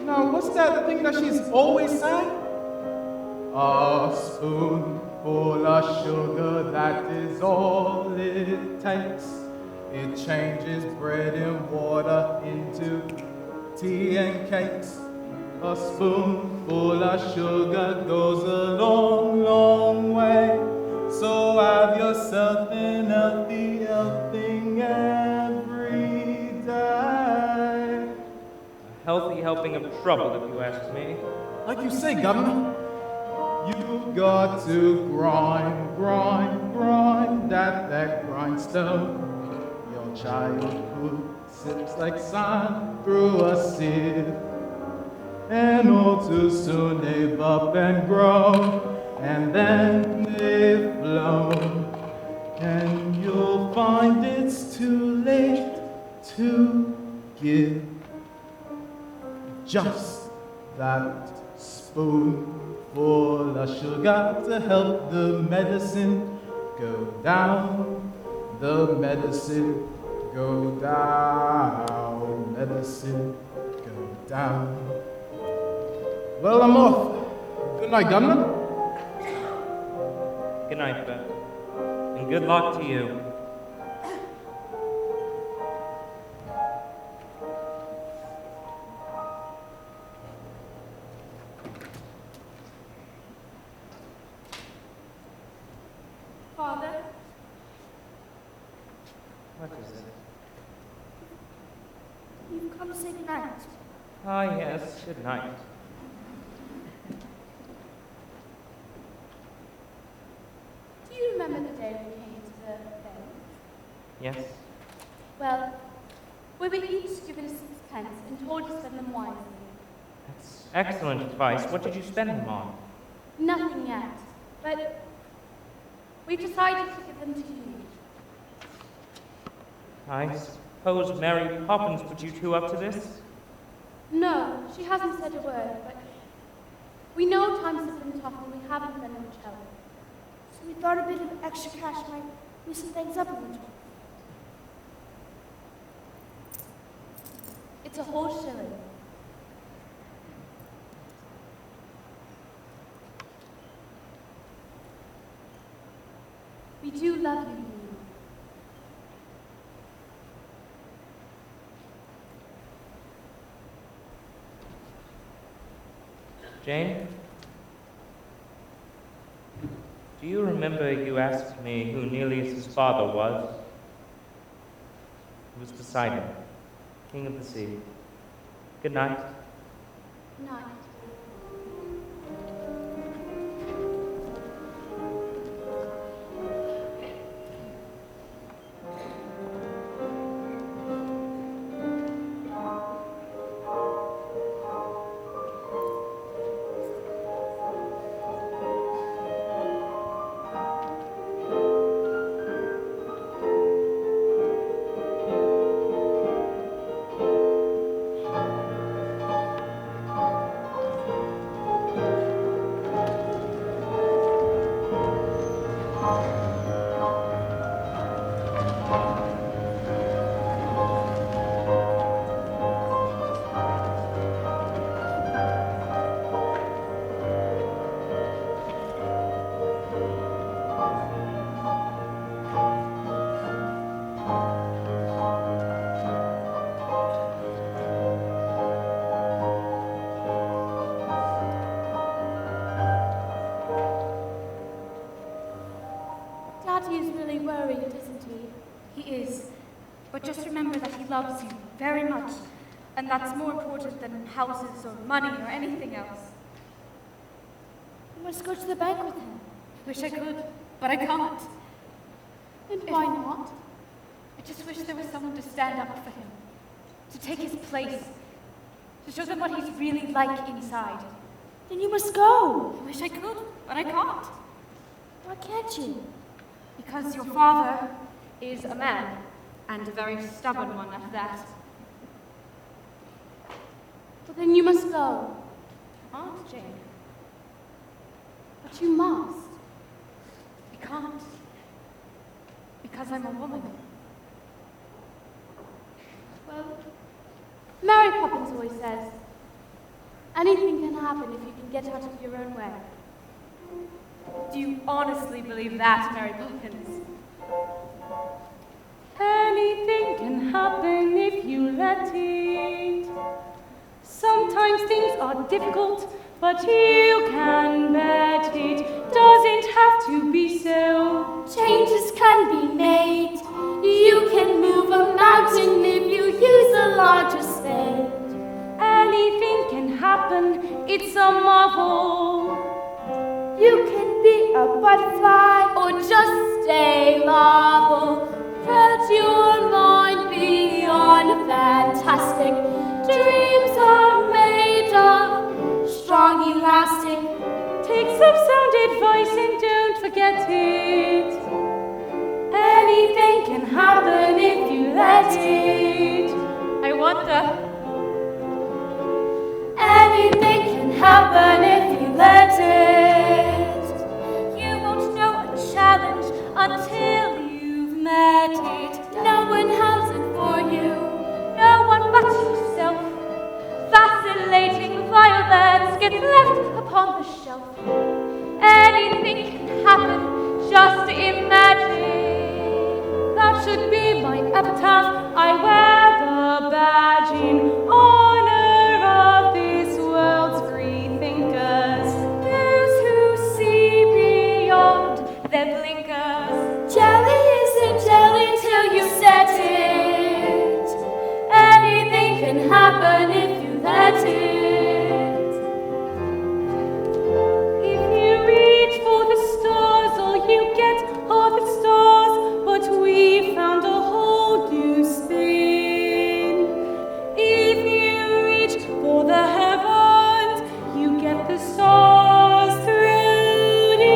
Now, what's that thing that she's always sang? A spoonful of sugar, that is all it takes. It changes bread and water into tea and cakes. A spoonful of sugar goes a long, long way. So have yourself an healthy helping every day. A healthy helping of trouble, if you ask me. Like you say, Governor, you've got to grind, grind, grind at that grindstone. Your childhood sips like sun through a sieve. And all too soon they've up and grown, and then they've flown. And you'll find it's too late to give just that spoonful of sugar to help the medicine go down. The medicine go down. Medicine go down. Well, I'm off. Good night, Governor. Good night, Beth. And good luck to you. Father, What is it? You've come to say goodnight. Ah, yes, good night. do you remember the day we came to the bank? Yes? Well, we were each given 6 pence and told to spend them wisely. That's excellent advice. What did you spend them on? Nothing yet, but we've decided to give them to you. I suppose Mary Poppins put you two up to this? No, she hasn't said a word, but we know times have been tough and we haven't been much help. So we thought a bit of extra cash might loosen things up a little. It's a whole shilling. We do love you, Nina. Jane? Do you remember you asked me who Neleus's father was? It was Poseidon, king of the sea. Good night. Night. Daddy is really worried, isn't he? He is. But just remember that he loves you very much. And that's more important than houses or money or anything else. You must go to the bank with him. Wish I could, but I can't. And why not? I just wish there was someone to stand up for him. To take his place. To show them what he's really like inside. Then you must go. I wish I could, but I can't. Why can't you? Because your father is a man, and a very stubborn one at that. Well, then you must go. Can't, Jane. But you must. I can't. Because I'm a woman. Well, Mary Poppins always says, anything can happen if you can get out of your own way. Do you honestly believe that, Mary Poppins? Anything can happen if you let it. Sometimes things are difficult, but you can bet it doesn't have to be so. Changes can be made. You can move a mountain if you use a larger spade. Anything can happen, it's a marvel. You can be a butterfly Or just a marvel. Put your mind beyond fantastic. Dreams are made of strong elastic. Take some sound advice and don't forget it. Anything can happen if you let it. I wonder. Anything can happen if you let it. You won't know a challenge until you've met it. No one has it for you. No one but yourself. Vacillating violets get left upon the shelf. anything can happen, just imagine. That should be my epitaph. I wear the badge in honor of this world's free thinkers. Those who see beyond their blinkers. Jelly isn't jelly till you set it. Anything can happen if you let it. If you reach for the stars, all you get are the stars. But we found a whole new spin. If you reach for the heavens, you get the stars thrown in.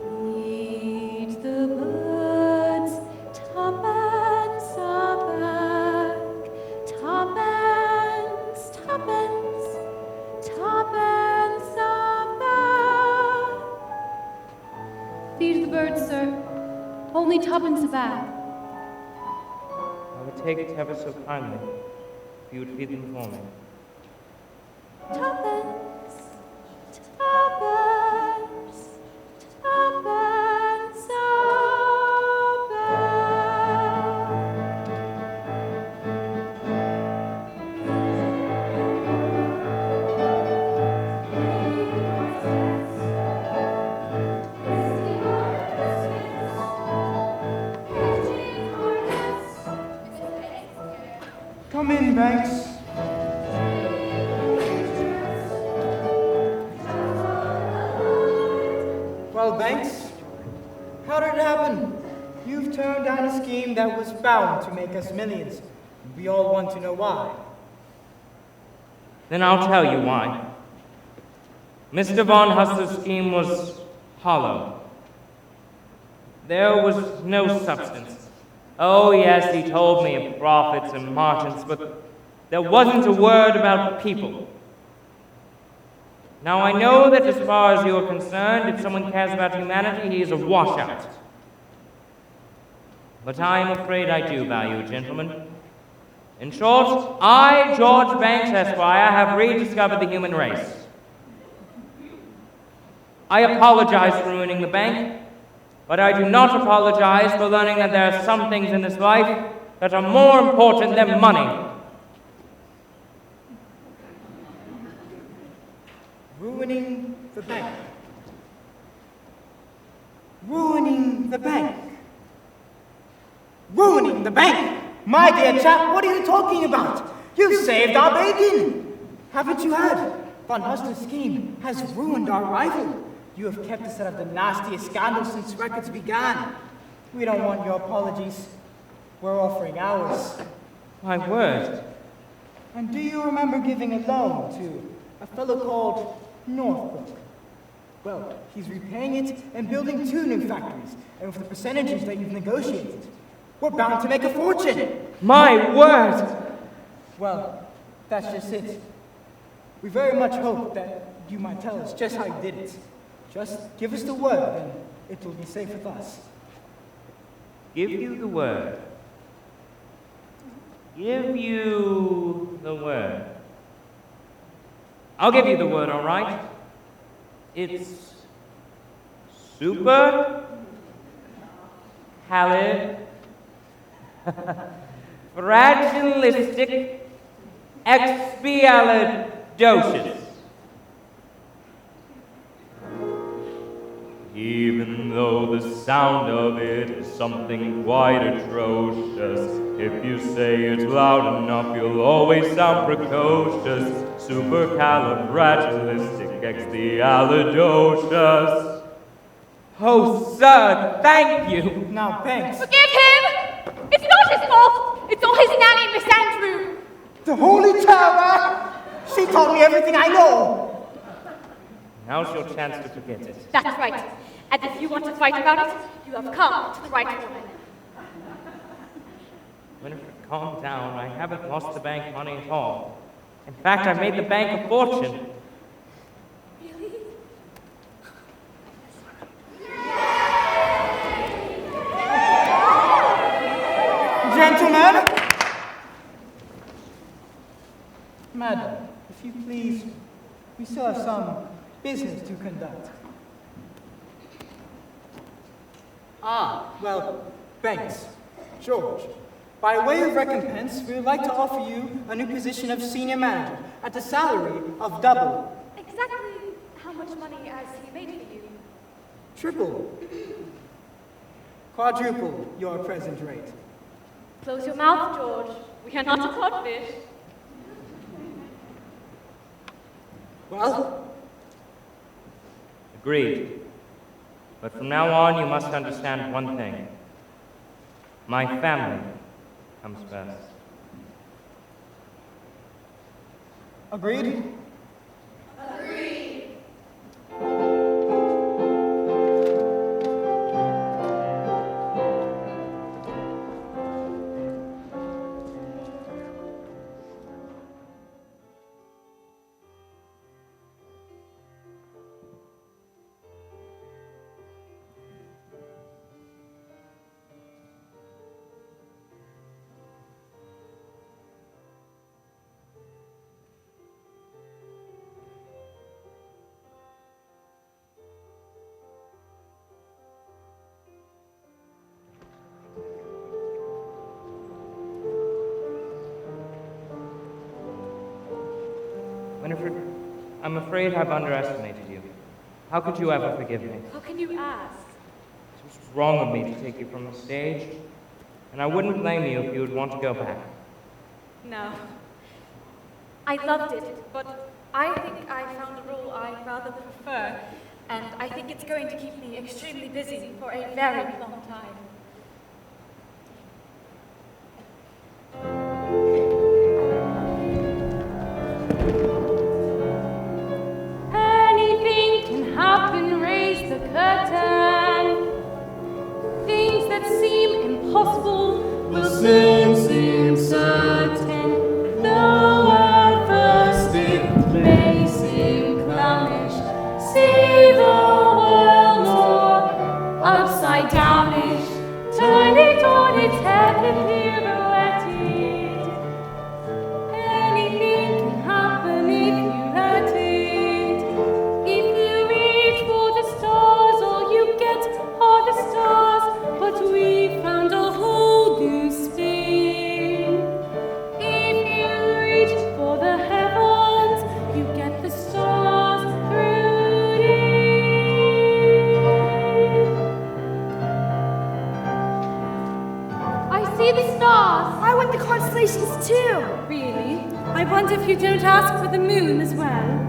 Read the birds, tuppence a bag, tuppence, tuppence, tuppence a bag. Feed the birds, sir. Only tuppence a bag. I would take it ever so kindly if you would feed them for me. Tuppence, tuppence, tuppence a Come in, Banks. Well, Banks, how did it happen? You've turned down a scheme that was bound to make us millions. We all want to know why. Then I'll tell you why. Mr. Von Hustler's scheme was hollow. There was no substance. Oh yes, he told me of profits and margins, but there wasn't a word about people. Now I know that as far as you're concerned, if someone cares about humanity, he is a washout. But I am afraid I do value a gentleman. In short, I, George Banks, Esquire, have rediscovered the human race. I apologize for ruining the bank, but I do not apologize for learning that there are some things in this life that are more important than money. Ruining the bank. Ruining the bank. Ruining the bank! My dear chap, what are you talking about? You've saved our bacon! Haven't you heard? Von Hustler's scheme has ruined our rival. You have kept us out of the nastiest scandal since records began. We don't want your apologies. We're offering ours. My word. And do you remember giving a loan to a fellow called Northbrook? Well, he's repaying it and building 2 new factories, and with the percentages that you've negotiated, we're bound to make a fortune. My word! Well, that's just it. We very much hope that you might tell us just how you did it. Just give us the word, and it will be safe with us. Give you the word. Give you the word. I'll give you the word, all right? It's super fragilistic expialidocious. Even though the sound of it is something quite atrocious, if you say it loud enough, you'll always sound precocious. Supercalifragilisticexpialidocious. Oh, sir, thank you. Now, Banks, Forgive him! It's not his fault! It's all his nanny, Miss Andrew! the Holy Terror! She just told me everything I know. Now's your chance to forget it. That's right. And if you want to fight about it, you have come to the right woman. Winifred, calm down. I haven't lost the bank money at all. In fact, I've made the bank a fortune. Gentlemen! Madam, if you please, we still have some business to conduct. Ah, well, thanks. George, by way of recompense, we would like to offer you a new position of senior manager at a salary of double. Exactly how much money has he made for you? Triple. Quadruple your present rate. Close your mouth, George. We are not a codfish. Well? Agreed. But from now on, you must understand one thing. My family comes first. Agreed? Winifred, I'm afraid I've underestimated you. How could you ever forgive me? How can you ask? It was wrong of me to take you from the stage, and I wouldn't blame you if you would want to go back. No. I loved it, but I think I found a role I rather prefer, and I think it's going to keep me extremely busy for a very long time. Anything can happen, raise the curtain. Things that seem impossible will soon seem certain. Though at first it may seem clownish, see the world more upside downish. Turn it on its head and pirouette it. Anything can happen if you let it. If you reach for the stars, all you get are the stars. But we found a whole new spin. If you reach for the heavens, you get the stars through it. I see the stars. I want the constellations too. Really? I wonder if you don't ask for the moon as well.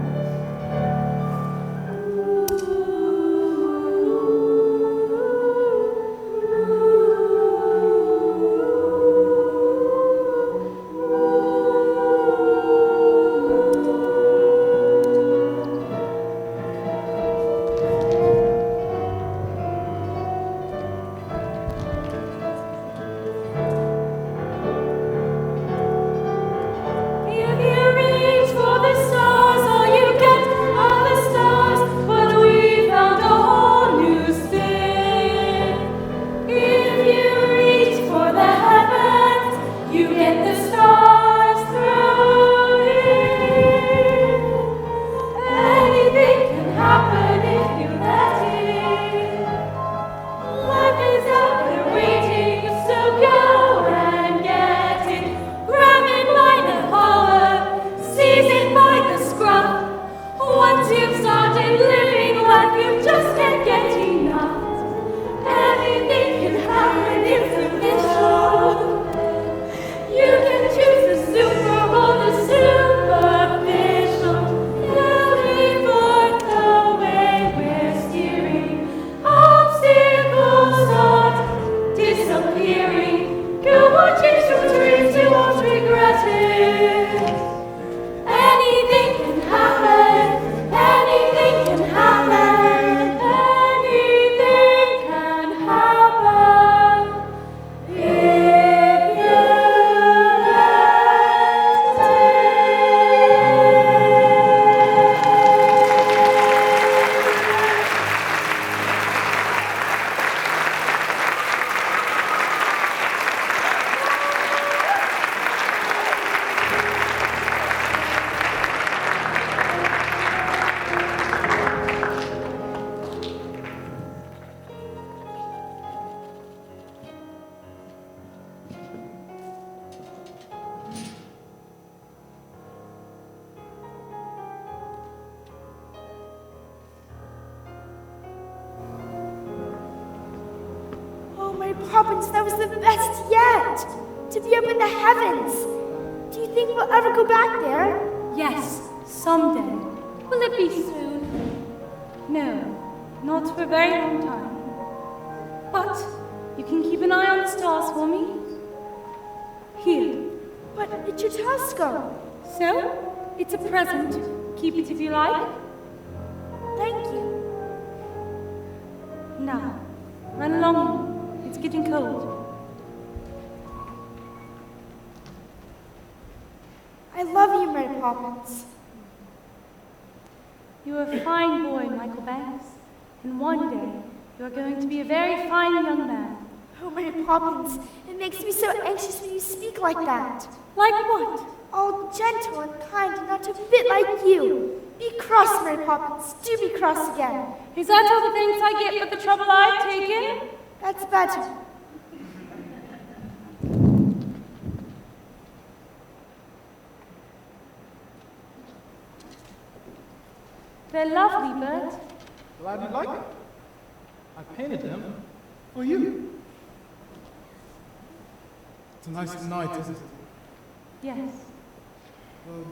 If you reach for the stars, all you Oh, Mary Poppins, that was the best yet! To be up in the heavens! Do you think we'll ever go back there? Yes, someday. Will it be soon? No, not for a very long time. But you can keep an eye on the stars for me. Here. But it's your telescope. So, it's a present. Keep it if you like. Thank you. Now, run along. It's getting cold. I love you, Mary Poppins. You are a fine boy, Michael Banks. And one day, you are going to be a very fine young man. Oh, Mary Poppins, it makes me so anxious when you speak like that. Like what? All gentle and kind and not a bit like you. Be cross, Mary Poppins. Do be cross again. Is that all the thanks I get for the trouble I've taken? That's better. They're lovely, Bert. Glad you like it. I painted them for you. It's a nice night, isn't it? Yes. Well,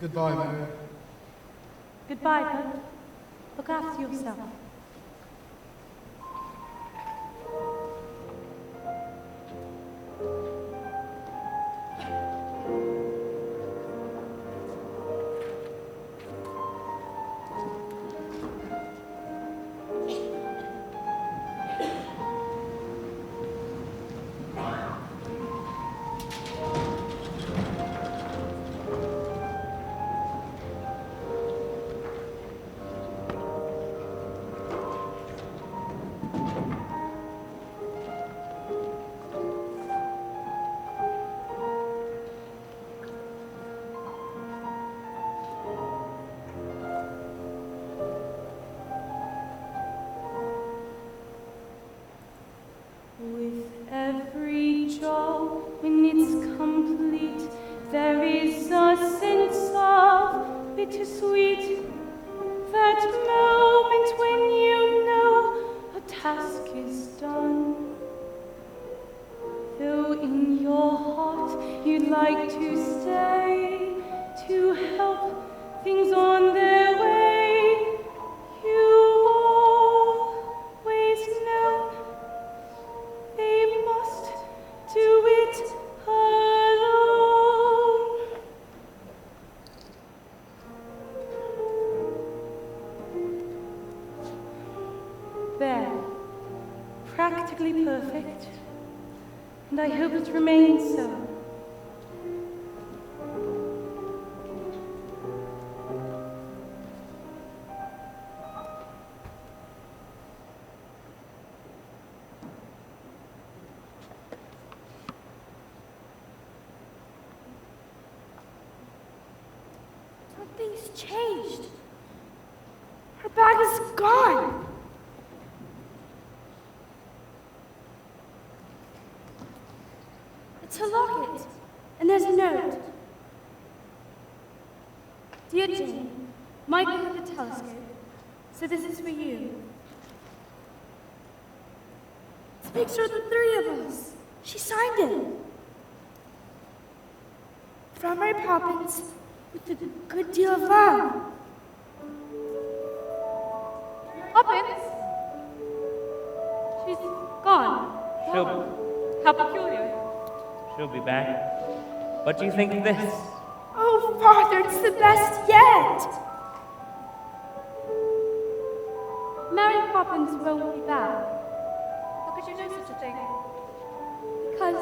goodbye, Mary. Goodbye, Bert. Look after yourself. With every job, when it's complete, there is a sense of bittersweet. That moment when you know a task is done. Though in your heart you'd like to stay, to help things on their way, you always know they must do it alone. There, practically perfect, and I hope it remains so. Something's changed. Her bag is gone. It's a locket, and there's a note. Dear Jane, Michael had a telescope, so this is for you. It's a picture of the three of us. She signed it. From Mary Poppins, with a good deal of love. Poppins? She's gone. How peculiar. She'll be back. What do you think of this? Oh, Father, it's the best yet! Mary Poppins won't be back. How could you know such a thing? Because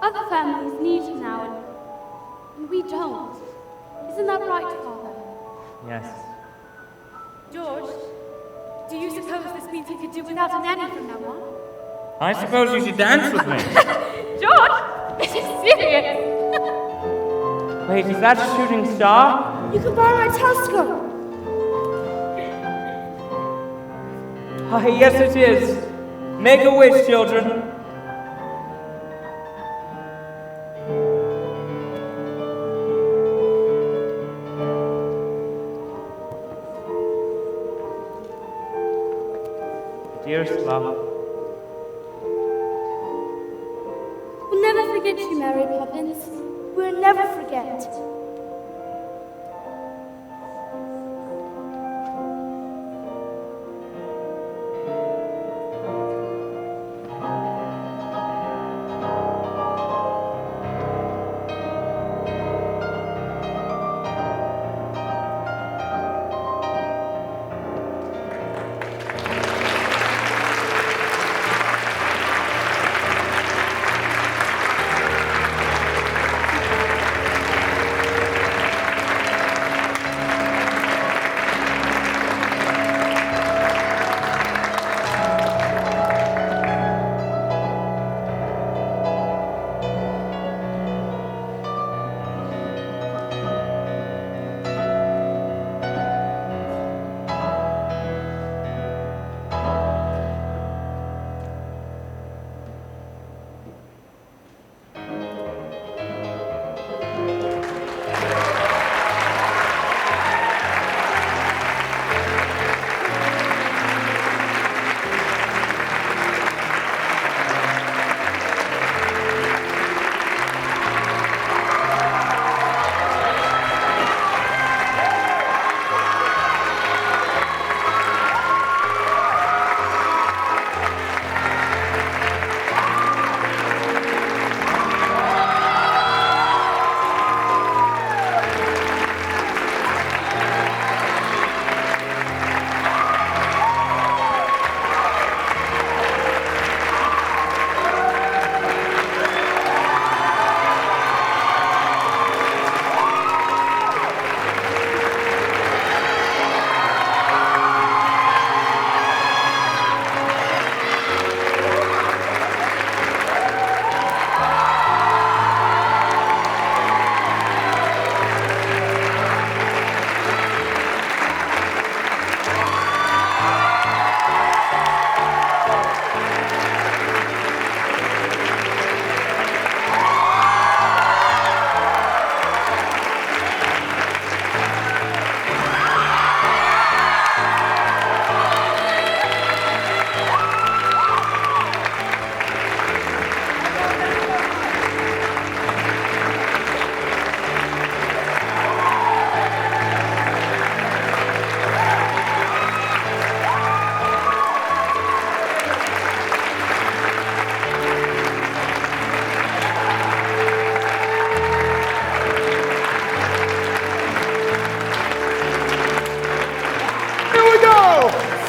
other families need her now, and we don't. Isn't that right, Father? Yes. George, do you suppose this means we could do without a nanny from now on? I suppose you should dance with me. George, this is serious. Wait, is that a shooting star? You can borrow my telescope. Ah, yes it is. Make a wish, children. Dearest love, Did she, Mary Poppins? We'll never forget.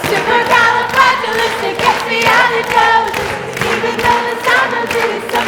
Supercalifragilisticexpialidocious. Even though the sound of it is so